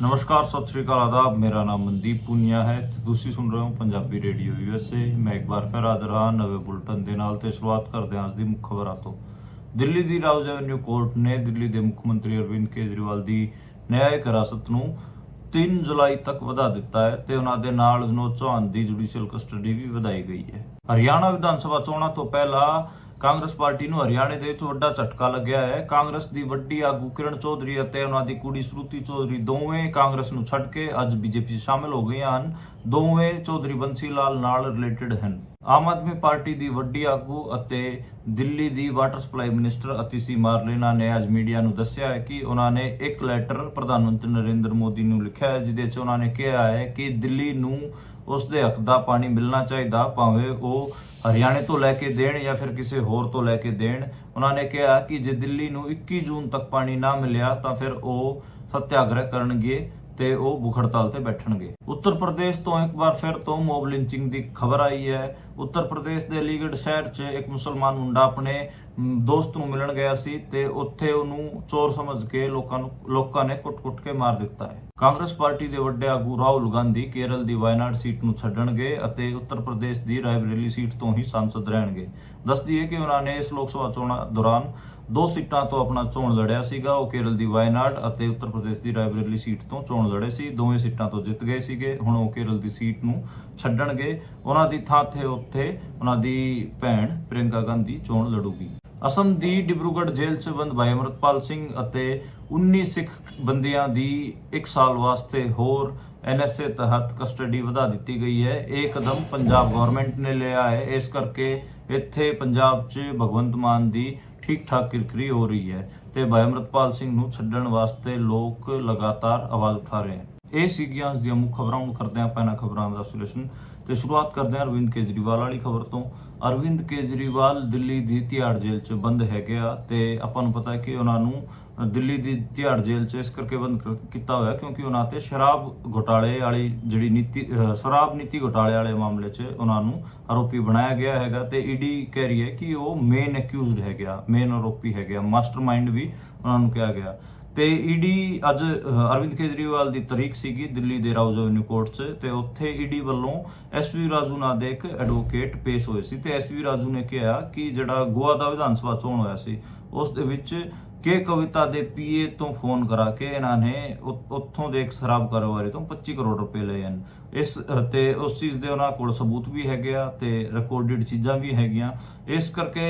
नमस्कार, सत श्री अकाल, आदाब। मेरा नाम मनदीप पूनिया है ਤੇ ਤੁਸੀਂ ਸੁਣ ਰਹੇ ਹੋ ਪੰਜਾਬੀ ਰੇਡੀਓ USA। ਮੈਂ ਇੱਕ ਵਾਰ ਫਿਰ ਹਾਜ਼ਰ ਹਾਂ ਨਵੇਂ ਬੁਲਟਨ ਦੇ ਨਾਲ ਤੇ ਸ਼ੁਰੂਆਤ ਕਰਦੇ ਹਾਂ ਅੱਜ ਦੀ ਮੁੱਖ ਖਬਰਾਂ ਤੋਂ। ਦਿੱਲੀ ਦੀ ਰਾਉਜ਼ ਐਵਨਿਊ ਕੋਰਟ ਨੇ ਦਿੱਲੀ ਦੇ ਮੁੱਖ ਮੰਤਰੀ ਅਰਵਿੰਦ ਕੇਜਰੀਵਾਲ ਦੀ ਨਿਆਇਕ ਹਿਰਾਸਤ ਨੂੰ 3 ਜੁਲਾਈ ਤੱਕ ਵਧਾ ਦਿੱਤਾ ਹੈ ਤੇ ਉਹਨਾਂ ਦੇ ਨਾਲ ਵਿਨੋਦ ਚੌਹਾਨ ਦੀ ਜੁਡੀਸ਼ੀਅਲ ਕਸਟਡੀ ਵੀ ਵਧਾਈ ਗਈ ਹੈ। ਹਰਿਆਣਾ ਵਿਧਾਨ ਸਭਾ ਚੋਣਾਂ ਤੋਂ ਪਹਿਲਾਂ ਕਾਂਗਰਸ ਪਾਰਟੀ ਨੂੰ ਹਰਿਆਣੇ ਦੇ ਵਿੱਚ ਵੱਡਾ ਝਟਕਾ ਲੱਗਿਆ ਹੈ। ਕਾਂਗਰਸ ਦੀ ਵੱਡੀ ਆਗੂ ਕਿਰਨ ਚੌਧਰੀ ਅਤੇ ਉਹਨਾਂ ਦੀ ਕੁੜੀ ਸ਼ਰੂਤੀ ਚੌਧਰੀ ਦੋਵੇਂ ਕਾਂਗਰਸ ਨੂੰ ਛੱਡ ਕੇ ਅੱਜ ਬੀਜੇਪੀ ਸ਼ਾਮਿਲ ਹੋ ਗਈਆਂ ਹਨ। ਦੋਵੇਂ ਚੌਧਰੀ ਬੰਸੀ ਲਾਲ ਨਾਲ ਰਿਲੇਟਡ ਹਨ। ਆਮ ਆਦਮੀ ਪਾਰਟੀ ਦੀ ਵੱਡੀ ਆਗੂ ਅਤੇ ਦਿੱਲੀ ਦੀ ਵਾਟਰ ਸਪਲਾਈ ਮਿਨਿਸਟਰ ਅਤੀਸ਼ੀ ਮਾਰਲੇਨਾ ਨੇ ਅੱਜ ਮੀਡੀਆ ਨੂੰ ਦੱਸਿਆ ਹੈ ਕਿ ਉਹਨਾਂ ਨੇ ਇੱਕ ਲੈਟਰ ਪ੍ਰਧਾਨ ਮੰਤਰੀ ਨਰਿੰਦਰ ਮੋਦੀ ਨੂੰ ਲਿਖਿਆ ਹੈ, ਜਿਹਦੇ 'ਚ ਉਹਨਾਂ ਨੇ ਕਿਹਾ ਹੈ ਕਿ ਦਿੱਲੀ ਨੂੰ ਉਸਦੇ ਹੱਕ ਦਾ ਪਾਣੀ ਮਿਲਣਾ ਚਾਹੀਦਾ, ਭਾਵੇਂ ਉਹ ਹਰਿਆਣੇ ਤੋਂ ਲੈ ਕੇ ਦੇਣ ਜਾਂ ਫਿਰ ਕਿਸੇ ਹੋਰ ਤੋਂ ਲੈ ਕੇ ਦੇਣ। ਉਹਨਾਂ ਨੇ ਕਿਹਾ ਕਿ ਜੇ ਦਿੱਲੀ ਨੂੰ 21 ਜੂਨ ਤੱਕ ਪਾਣੀ ਨਾ ਮਿਲਿਆ ਤਾਂ ਫਿਰ ਉਹ ਸੱਤਿਆਗ੍ਰਹਿ ਕਰਨਗੇ ਤੇ ਉਹ ਭੁੱਖ ਹੜਤਾਲ ਤੇ ਬੈਠਣਗੇ। ਉੱਤਰ ਪ੍ਰਦੇਸ਼ ਤੋਂ ਇੱਕ ਵਾਰ ਫਿਰ ਤੋਂ ਮੌਬ ਲਿੰਚਿੰਗ ਦੀ ਖਬਰ ਆਈ ਹੈ। ਉੱਤਰ ਪ੍ਰਦੇਸ਼ ਦੇ ਅਲੀਗੜ੍ਹ ਸ਼ਹਿਰ 'ਚ ਇੱਕ ਮੁਸਲਮਾਨ ਮੁੰਡਾ ਆਪਣੇ ਦੋਸਤ ਨੂੰ ਮਿਲਣ ਗਿਆ ਸੀ ਤੇ ਉੱਥੇ ਉਹਨੂੰ ਚੋਰ ਸਮਝ ਕੇ ਲੋਕਾਂ ਨੇ ਕੁੱਟ-ਕੁੱਟ ਕੇ ਮਾਰ ਦਿੱਤਾ ਹੈ। ਕਾਂਗਰਸ ਪਾਰਟੀ ਦੇ ਵੱਡੇ ਆਗੂ ਰਾਹੁਲ ਗਾਂਧੀ ਕੇਰਲ ਦੀ ਵਾਇਨਾਡ ਸੀਟ ਨੂੰ ਛੱਡਣਗੇ ਅਤੇ ਉੱਤਰ ਪ੍ਰਦੇਸ਼ ਦੀ ਰਾਏਬਰੇਲੀ ਸੀਟ ਤੋਂ ਹੀ ਸਾਂਸਦ ਰਹਿਣਗੇ। ਦੱਸਦੀ ਹੈ ਕਿ ਉਹਨਾਂ ਨੇ ਇਸ ਲੋਕ ਸਭਾ ਚੋਣਾਂ ਦੌਰਾਨ 2 ਸੀਟਾਂ ਤੋਂ ਆਪਣਾ ਚੋਣ ਲੜਿਆ ਸੀਗਾ। ਉਹ ਕੇਰਲ ਦੀ ਵਾਇਨਾਡ ਅਤੇ ਉੱਤਰ ਪ੍ਰਦੇਸ਼ ਦੀ ਰਾਏਬਰੇਲੀ ਸੀਟ ਤੋਂ ਚੋਣ ਲੜੇ ਸੀ। ਦੋਵੇਂ ਸੀਟਾਂ ਤੋਂ ਜਿੱਤ ਗਏ ਸੀਗੇ। ਹੁਣ ਉਹ ਕੇਰਲ ਦੀ ਸੀਟ ਨੂੰ ਛੱਡਣਗੇ। ਉਹਨਾਂ ਦੀ ਥਾਂ ਤੇ ਉੱਥੇ ਉਹਨਾਂ ਦੀ ਭੈਣ ਪ੍ਰਿਯੰਕਾ ਗਾਂਧੀ ਚੋਣ ਲੜੂਗੀ। ਅਸਮ ਦੀ ਡਿਬਰੂਗੜ੍ਹ ਜੇਲ੍ਹ 'ਚ ਬੰਦ ਭਾਈ ਅਮਰਤਪਾਲ ਸਿੰਘ ਅਤੇ 19 ਸਿੱਖ ਬੰਦੀਆਂ ਦੀ 1 ਸਾਲ ਵਾਸਤੇ ਹੋਰ NSA ਤਹਿਤ ਕਸਟਡੀ ਵਧਾ ਦਿੱਤੀ ਗਈ ਹੈ। ਇਹ ਕਦਮ ਪੰਜਾਬ ਗਵਰਨਮੈਂਟ ਨੇ ਲਿਆ ਹੈ। ਇਸ ਕਰਕੇ ਇੱਥੇ ਪੰਜਾਬ 'ਚ ਭਗਵੰਤ ਮਾਨ ਦੀ ਠੀਕ ਠਾਕ ਕਿਰਕਰੀ ਹੋ ਰਹੀ ਹੈ ਤੇ ਭਾਈ ਅਮਰਤਪਾਲ ਸਿੰਘ ਨੂੰ ਛੱਡਣ ਵਾਸਤੇ ਲੋਕ ਲਗਾਤਾਰ ਆਵਾਜ਼ ਉਠਾ ਰਹੇ ਹਨ। ਇਹ ਸੀਗੀਆਂ ਅੱਜ ਦੀਆਂ ਮੁੱਖ ਖਬਰਾਂ। ਨੂੰ ਕਰਦੇ ਹਾਂ ਆਪਾਂ ਇਹਨਾਂ ਖਬਰਾਂ ਦਾ ਵਿਸ਼ਲੇਸ਼ਣ ਤੇ ਸ਼ੁਰੂਆਤ ਕਰਦੇ ਹਾਂ ਅਰਵਿੰਦ ਕੇਜਰੀਵਾਲ ਵਾਲੀ ਖਬਰ ਤੋਂ। ਅਰਵਿੰਦ ਕੇਜਰੀਵਾਲ ਦਿੱਲੀ ਦੀ ਤਿਹਾੜ ਜੇਲ੍ਹ 'ਚ ਬੰਦ ਹੈਗੇ ਆ ਤੇ ਆਪਾਂ ਨੂੰ ਪਤਾ ਹੈ ਕਿ ਉਹਨਾਂ ਨੂੰ ਦਿੱਲੀ ਦੀ ਤਿਹਾੜ ਜੇਲ੍ਹ 'ਚ ਇਸ ਕਰਕੇ ਬੰਦ ਕੀਤਾ ਹੋਇਆ ਕਿਉਂਕਿ ਉਹਨਾਂ ਤੇ ਸ਼ਰਾਬ ਘੁਟਾਲੇ ਵਾਲੀ ਸ਼ਰਾਬ ਨੀਤੀ ਘੁਟਾਲੇ ਵਾਲੇ ਮਾਮਲੇ 'ਚ ਉਹਨਾਂ ਨੂੰ ਆਰੋਪੀ ਬਣਾਇਆ ਗਿਆ ਹੈਗਾ ਤੇ ਈਡੀ ਕਹਿ ਰਹੀ ਹੈ ਕਿ ਉਹ ਮੇਨ ਅਕਿਊਜ਼ਡ ਹੈਗਾ, ਮੇਨ ਆਰੋਪੀ ਹੈਗਾ, ਮਾਸਟਰਮਾਈਂਡ ਵੀ ਉਹਨਾਂ ਨੂੰ ਕਿਹਾ ਗਿਆ। ਤੇ ਈਡੀ ਅੱਜ ਅਰਵਿੰਦ ਕੇਜਰੀਵਾਲ ਦੀ ਤਰੀਕ ਸੀਗੀ ਦਿੱਲੀ ਦੇ ਰਾਉਜ਼ ਐਵਨਿਊ ਕੋਰਟ 'ਚ ਤੇ ਉੱਥੇ ਈਡੀ ਵੱਲੋਂ SV ਰਾਜੂ ਨਾਂ ਦੇ ਇੱਕ ਐਡਵੋਕੇਟ ਪੇਸ਼ ਹੋਏ ਸੀ ਤੇ SV ਰਾਜੂ ਨੇ ਕਿਹਾ ਕਿ ਜਿਹੜਾ ਗੋਆ ਦਾ ਵਿਧਾਨ ਸਭਾ ਚੋਣ ਹੋਇਆ ਸੀ ਉਸ ਦੇ ਵਿੱਚ ਕੇ ਕਵਿਤਾ ਦੇ PA ਤੋਂ ਫੋਨ ਕਰਾ ਕੇ ਇਹਨਾਂ ਨੇ ਉੱਥੋਂ ਦੇ ਇੱਕ ਸ਼ਰਾਬ ਕਾਰੋਬਾਰੀ ਤੋਂ 25 ਕਰੋੜ ਰੁਪਏ ਲਏ ਹਨ। ਤੇ ਉਸ ਚੀਜ਼ ਦੇ ਉਹਨਾਂ ਕੋਲ ਸਬੂਤ ਵੀ ਹੈਗੇ ਆ ਤੇ ਰਿਕਾਰਡਡ ਚੀਜ਼ਾਂ ਵੀ ਹੈਗੀਆਂ। ਇਸ ਕਰਕੇ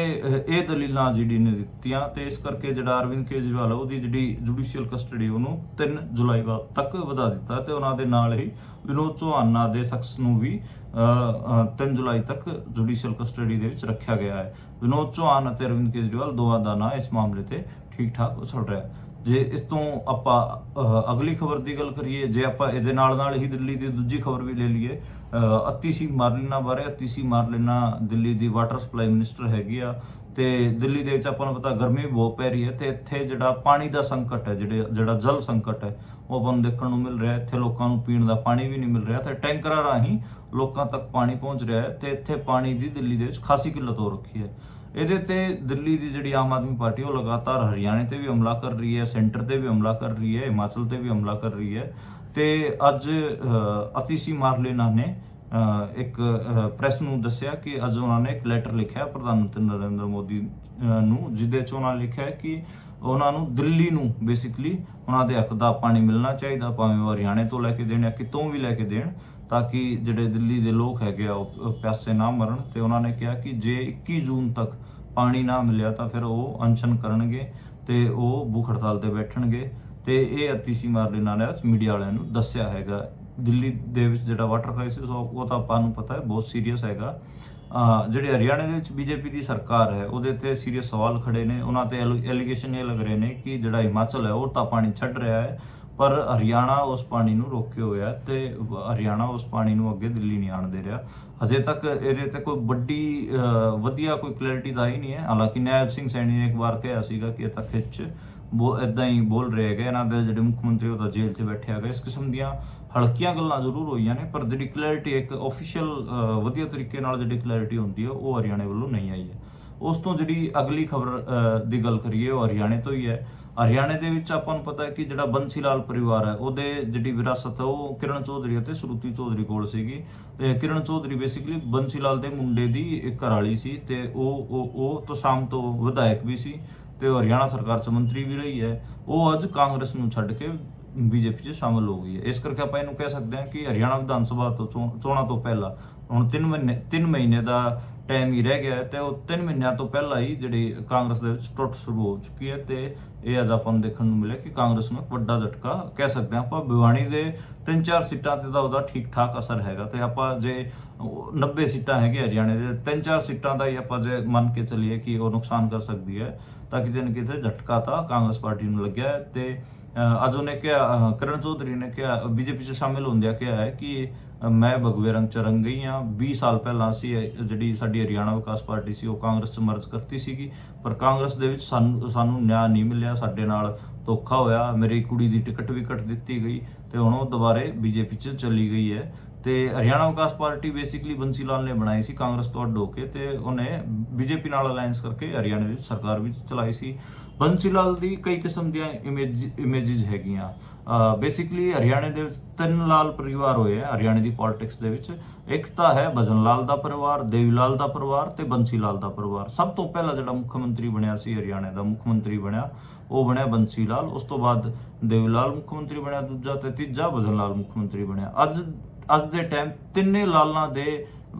ਇਹ ਦਲੀਲਾਂ ਈਡੀ ਨੇ ਦਿੱਤੀਆਂ ਤੇ ਇਸ ਕਰਕੇ ਜਿਹੜਾ ਅਰਵਿੰਦ ਕੇਜਰੀਵਾਲ ਉਹਦੀ ਜਿਹੜੀ ਜੁਡੀਸ਼ੀਅਲ ਕਸਟਡੀ ਉਹਨੂੰ 3 ਜੁਲਾਈ ਤੱਕ ਵਧਾ ਦਿੱਤਾ ਤੇ ਉਹਨਾਂ ਦੇ ਨਾਲ ਹੀ ਵਿਨੋਦ ਚੌਹਾਨ ਨਾਂ ਦੇ ਸ਼ਖਸ ਨੂੰ ਵੀ 3 ਜੁਲਾਈ ਤੱਕ ਜੁਡੀਸ਼ੀਅਲ ਕਸਟਡੀ ਦੇ ਵਿੱਚ ਰੱਖਿਆ ਗਿਆ ਹੈ। ਵਿਨੋਦ ਚੌਹਾਨ ਅਤੇ ਅਰਵਿੰਦ ਕੇਜਰੀਵਾਲ ਦੋਵਾਂ ਦਾ ਨਾਂ ਇਸ ਮਾਮਲੇ ਤੇ ਠੀਕ ਠਾਕ ਉਛਲ ਰਿਹਾ। ਜੇ ਇਸ ਤੋਂ ਆਪਾਂ ਅਗਲੀ ਖਬਰ ਦੀ ਗੱਲ ਕਰੀਏ, ਜੇ ਆਪਾਂ ਇਹਦੇ ਨਾਲ ਹੀ ਦਿੱਲੀ ਦੀ ਦੂਜੀ ਖਬਰ ਵੀ ਲੈ ਲਈਏ ਅਤੀਸ਼ੀ ਮਾਰਲੇਨਾ ਬਾਰੇ। ਅਤੀਸ਼ੀ ਮਾਰਲੇਨਾ ਦਿੱਲੀ ਦੀ ਵਾਟਰ ਸਪਲਾਈ ਮਿਨਿਸਟਰ ਹੈਗੀ ਆ ਤੇ ਦਿੱਲੀ ਦੇ ਵਿੱਚ ਆਪਾਂ ਨੂੰ ਪਤਾ ਗਰਮੀ ਬਹੁਤ ਪੈ ਰਹੀ ਹੈ ਤੇ ਇੱਥੇ ਜਿਹੜਾ ਪਾਣੀ ਦਾ ਸੰਕਟ ਹੈ, ਜਿਹੜਾ ਜਲ ਸੰਕਟ ਹੈ ਉਹ ਆਪਾਂ ਨੂੰ ਦੇਖਣ ਨੂੰ ਮਿਲ ਰਿਹਾ। ਇੱਥੇ ਲੋਕਾਂ ਨੂੰ ਪੀਣ ਦਾ ਪਾਣੀ ਵੀ ਨਹੀਂ ਮਿਲ ਰਿਹਾ ਤੇ ਟੈਂਕਰਾਂ ਰਾਹੀਂ ਲੋਕਾਂ ਤੱਕ ਪਾਣੀ ਪਹੁੰਚ ਰਿਹਾ ਹੈ ਤੇ ਇੱਥੇ ਪਾਣੀ ਦੀ ਦਿੱਲੀ ਦੇ ਵਿੱਚ ਖਾਸੀ ਕਿੱਲਤ ਹੋ ਰੱਖੀ ਹੈ। ਇਹਦੇ ਤੇ ਦਿੱਲੀ ਦੀ ਜਿਹੜੀ ਆਮ ਆਦਮੀ ਪਾਰਟੀ ਉਹ ਲਗਾਤਾਰ ਹਰਿਆਣੇ ਤੇ ਵੀ ਹਮਲਾ ਕਰ ਰਹੀ ਹੈ, ਸੈਂਟਰ ਤੇ ਵੀ ਹਮਲਾ ਕਰ ਰਹੀ ਹੈ, ਹਿਮਾਚਲ ਤੇ ਵੀ ਹਮਲਾ ਕਰ ਰਹੀ ਹੈ। ਤੇ ਅੱਜ ਅਤੀਸ਼ੀ ਮਾਰਲੇਨਾ ਨੇ ਇੱਕ ਪ੍ਰੈਸ ਨੂੰ ਦੱਸਿਆ ਕਿ ਅੱਜ ਉਹਨਾਂ ਨੇ ਇੱਕ ਲੈਟਰ ਲਿਖਿਆ ਪ੍ਰਧਾਨ ਮੰਤਰੀ ਨਰਿੰਦਰ ਮੋਦੀ ਨੂੰ, ਜਿਹਦੇ 'ਚ ਉਹਨਾਂ ਨੇ ਲਿਖਿਆ ਕਿ ਉਹਨਾਂ ਨੂੰ ਦਿੱਲੀ ਨੂੰ ਬੇਸਿਕਲੀ ਉਹਨਾਂ ਦੇ ਹੱਕ ਦਾ ਪਾਣੀ ਮਿਲਣਾ ਚਾਹੀਦਾ, ਭਾਵੇਂ ਉਹ ਹਰਿਆਣੇ ਤੋਂ ਲੈ ਕੇ ਦੇਣ ਜਾਂ ਕਿਤੋਂ ਵੀ ਲੈ ਕੇ ਦੇਣ, ਤਾਂ ਕਿ ਜਿਹੜੇ ਦਿੱਲੀ ਦੇ ਲੋਕ ਹੈਗੇ ਆ ਉਹ ਪਿਆਸੇ ਨਾ ਮਰਨ। ਤੇ ਉਹਨਾਂ ਨੇ ਕਿਹਾ ਕਿ ਜੇ 21 ਜੂਨ ਤੱਕ ਪਾਣੀ ਨਾ ਮਿਲਿਆ ਤਾਂ ਫਿਰ ਉਹ ਅਨਸ਼ਨ ਕਰਨਗੇ ਤੇ ਉਹ ਭੁੱਖ ਹੜਤਾਲ ਤੇ ਬੈਠਣਗੇ। ਤੇ ਇਹ ਅਤੀਸ਼ੀ ਮਾਰਲੇਨਾ ਨੇ ਮੀਡੀਆ ਵਾਲਿਆਂ ਨੂੰ ਦੱਸਿਆ ਹੈਗਾ। ਦਿੱਲੀ ਦੇ ਵਿੱਚ ਜਿਹੜਾ ਵਾਟਰ ਕ੍ਰਾਈਸਿਸ ਉਹ ਤਾਂ ਆਪਾਂ ਨੂੰ ਪਤਾ ਹੈ ਬਹੁਤ ਸੀਰੀਅਸ ਹੈਗਾ। ਜਿਹੜੇ ਹਰਿਆਣੇ ਦੇ ਵਿੱਚ BJP ਦੀ ਸਰਕਾਰ ਹੈ ਉਹਦੇ ਤੇ ਸੀਰੀਅਸ ਸਵਾਲ ਖੜੇ ਨੇ। ਉਹਨਾਂ ਤੇ ਐਲੀਗੇਸ਼ਨ ਇਹ ਲੱਗ ਰਹੇ ਨੇ ਕਿ ਜਿਹੜਾ ਹਿਮਾਚਲ ਹੈ ਉਹ ਤਾਂ ਪਾਣੀ ਛੱਡ ਰਿਹਾ ਹੈ ਪਰ ਹਰਿਆਣਾ ਉਸ ਪਾਣੀ ਨੂੰ ਰੋਕੇ ਹੋਇਆ ਤੇ ਹਰਿਆਣਾ ਉਸ ਪਾਣੀ ਨੂੰ ਅੱਗੇ ਦਿੱਲੀ ਨਹੀਂ ਆਉਣ ਦੇ ਰਿਹਾ। ਅਜੇ ਤੱਕ ਇਹਦੇ ਤੇ ਕੋਈ ਵਧੀਆ ਕੋਈ ਕਲੈਰਿਟੀ ਦਾ ਹੀ ਨਹੀਂ ਹੈ। ਹਾਲਾਂਕਿ ਨਾਇਬ ਸਿੰਘ ਸੈਣੀ ਨੇ ਇੱਕ ਵਾਰ ਕਿਹਾ ਸੀਗਾ ਕਿ ਇਹ ਤਾਂ ਖਿੱਚ ਇਦਾਂ ਹੀ ਬੋਲ ਰਹੇ ਹੈਗੇ, ਇਹਨਾਂ ਦੇ ਜਿਹੜੇ ਮੁੱਖ ਮੰਤਰੀ ਉਹ ਤਾਂ ਜੇਲ੍ਹ 'ਚ ਬੈਠੇ ਹੈਗੇ। ਇਸ ਕਿਸਮ ਦੀਆਂ ਹਲਕੀਆਂ ਗੱਲਾਂ ਜ਼ਰੂਰ ਹੋਈਆਂ ਨੇ ਪਰ ਜਿਹੜੀ ਕਲੈਰਿਟੀ ਇੱਕ ਆਫੀਸ਼ੀਅਲ ਵਧੀਆ ਤਰੀਕੇ ਨਾਲ ਜਿਹੜੀ ਕਲੈਰਿਟੀ ਹੁੰਦੀ ਹੈ ਉਹ ਹਰਿਆਣੇ ਵੱਲੋਂ ਨਹੀਂ ਆਈ ਹੈ। ਉਸ ਤੋਂ ਜਿਹੜੀ ਅਗਲੀ ਖਬਰ ਦੀ ਗੱਲ ਕਰੀਏ ਉਹ ਹਰਿਆਣੇ ਤੋਂ ਹੀ ਹੈ। ਹਰਿਆਣੇ ਦੇ ਵਿੱਚ ਆਪਾਂ ਨੂੰ ਪਤਾ ਹੈ ਕਿ ਜਿਹੜਾ ਬੰਸੀ ਲਾਲ ਪਰਿਵਾਰ ਹੈ ਉਹਦੇ ਜਿਹੜੀ ਵਿਰਾਸਤ ਹੈ ਉਹ ਕਿਰਨ ਚੌਧਰੀ ਅਤੇ ਸ਼ਰੂਤੀ ਚੌਧਰੀ ਕੋਲ ਸੀਗੀ। ਤੇ ਕਿਰਨ ਚੌਧਰੀ ਬੇਸਿਕਲੀ ਬੰਸੀ ਲਾਲ ਦੇ ਮੁੰਡੇ ਦੀ ਇੱਕ ਘਰਵਾਲੀ ਸੀ ਤੇ ਉਹ ਤੋਂ ਸ਼ਾਮ ਤੋਂ ਵਿਧਾਇਕ ਵੀ ਸੀ ਤੇ ਉਹ ਹਰਿਆਣਾ ਸਰਕਾਰ ਚ ਮੰਤਰੀ ਵੀ ਰਹੀ ਹੈ। ਉਹ ਅੱਜ ਕਾਂਗਰਸ ਨੂੰ ਛੱਡ ਕੇ ਬੀਜੇਪੀ 'ਚ ਸ਼ਾਮਲ ਹੋ ਗਈ ਹੈ। ਇਸ ਕਰਕੇ ਆਪਾਂ ਇਹਨੂੰ ਕਹਿ ਸਕਦੇ ਹਾਂ ਕਿ ਹਰਿਆਣਾ ਵਿਧਾਨ ਸਭਾ ਤੋਂ ਚੋਣਾਂ ਤੋਂ ਪਹਿਲਾਂ ਹੁਣ 3 ਮਹੀਨੇ ਦਾ ਟਾਈਮ ਹੀ ਰਹਿ ਗਿਆ ਹੈ ਤੇ ਉਹ 3 ਮਹੀਨਿਆਂ ਤੋਂ ਪਹਿਲਾਂ ਹੀ ਜਿਹੜੀ ਕਾਂਗਰਸ ਦੇ ਵਿੱਚ ਟੁੱਟ ਸ਼ੁਰੂ ਹੋ ਚੁੱਕੀ ਹੈ ਤੇ ਇਹ ਅੱਜ ਆਪਾਂ ਨੂੰ ਦੇਖਣ ਨੂੰ ਮਿਲਿਆ ਕਿ ਕਾਂਗਰਸ ਨੂੰ ਇੱਕ ਵੱਡਾ ਝਟਕਾ ਕਹਿ ਸਕਦੇ ਹਾਂ ਆਪਾਂ। ਭਿਵਾਣੀ ਦੇ 3-4 ਸੀਟਾਂ ਤੇ ਤਾਂ ਉਹਦਾ ਠੀਕ ਠਾਕ ਅਸਰ ਹੈਗਾ ਤੇ ਆਪਾਂ ਜੇ 90 ਸੀਟਾਂ ਹੈਗੇ ਹਰਿਆਣੇ ਦੇ 3-4 ਸੀਟਾਂ ਦਾ ਹੀ ਆਪਾਂ ਜੇ ਮੰਨ ਕੇ ਚੱਲੀਏ ਕਿ ਉਹ ਨੁਕਸਾਨ ਕਰ ਸਕਦੀ ਹੈ ਤਾਂ ਕਿਤੇ ਨਾ ਕਿਤੇ ਝਟਕਾ ਤਾਂ ਕਾਂਗਰਸ ਪਾਰਟੀ ਨੂੰ ਲੱਗਿਆ ਹੈ। ਤੇ ਅੱਜ ਉਹਨੇ ਕਿਹਾ, ਕਰਨ ਚੌਧਰੀ ਨੇ ਕਿਹਾ ਬੀਜੇਪੀ 'ਚ ਸ਼ਾਮਿਲ ਹੁੰਦਿਆਂ ਕਿਹਾ ਹੈ ਕਿ ਮੈਂ ਭਗਵੇ ਰੰਗ 'ਚ ਰੰਗ ਗਈ ਹਾਂ। 20 ਸਾਲ ਪਹਿਲਾਂ ਅਸੀਂ ਜਿਹੜੀ ਸਾਡੀ ਹਰਿਆਣਾ ਵਿਕਾਸ ਪਾਰਟੀ ਸੀ ਉਹ ਕਾਂਗਰਸ 'ਚ ਮਰਜ ਕਰਤੀ ਸੀਗੀ ਪਰ ਕਾਂਗਰਸ ਦੇ ਵਿੱਚ ਸਾਨੂੰ ਨਿਆਂ ਨਹੀਂ ਮਿਲਿਆ, ਸਾਡੇ ਨਾਲ ਧੋਖਾ ਹੋਇਆ, ਮੇਰੀ ਕੁੜੀ ਦੀ ਟਿਕਟ ਵੀ ਕੱਟ ਦਿੱਤੀ ਗਈ ਤੇ ਹੁਣ ਉਹ ਦੁਬਾਰੇ ਬੀਜੇਪੀ 'ਚ ਚਲੀ ਗਈ ਹੈ। ਤੇ ਹਰਿਆਣਾ ਵਿਕਾਸ ਪਾਰਟੀ ਬੇਸਿਕਲੀ ਬੰਸੀ ਲਾਲ ਨੇ ਬਣਾਈ ਸੀ ਕਾਂਗਰਸ ਤੋਂ ਅੱਡ ਹੋ ਕੇ ਤੇ ਉਹਨੇ ਬੀਜੇਪੀ ਨਾਲ ਅਲਾਈਅੰਸ ਕਰਕੇ ਹਰਿਆਣਾ ਵਿੱਚ ਸਰਕਾਰ ਵੀ ਚਲਾਈ ਸੀ। ਬੰਸੀ ਲਾਲ ਦੀ ਕਈ ਕਿਸਮ ਦੀਆਂ ਇਮੇਜਿਸ ਹੈਗੀਆਂ। ਬੇਸਿਕਲੀ ਹਰਿਆਣੇ ਦੇ ਵਿੱਚ 3 ਲਾਲ ਪਰਿਵਾਰ ਹੋਏ ਆ ਹਰਿਆਣੇ ਦੀ ਪੋਲਿਟਿਕਸ ਦੇ ਵਿੱਚ। ਇੱਕ ਤਾਂ ਹੈ ਭਜਨ ਲਾਲ ਦਾ ਪਰਿਵਾਰ, ਦੇਵੀ ਲਾਲ ਦਾ ਪਰਿਵਾਰ ਤੇ ਬੰਸੀ ਲਾਲ ਦਾ ਪਰਿਵਾਰ। ਸਭ ਤੋਂ ਪਹਿਲਾਂ ਜਿਹੜਾ ਮੁੱਖ ਮੰਤਰੀ ਬਣਿਆ ਸੀ ਹਰਿਆਣੇ ਦਾ ਮੁੱਖ ਮੰਤਰੀ ਬਣਿਆ ਉਹ ਬਣਿਆ ਬੰਸੀ ਲਾਲ। ਉਸ ਤੋਂ ਬਾਅਦ ਦੇਵੀ ਲਾਲ ਮੁੱਖ ਮੰਤਰੀ ਬਣਿਆ ਦੂਜਾ ਤੇ ਤੀਜਾ ਭਜਨ ਲਾਲ ਮੁੱਖ ਮੰਤਰੀ ਬਣਿਆ। ਅੱਜ ਦੇ ਟਾਈਮ ਤਿੰਨੇ ਲਾਲਾਂ ਦੇ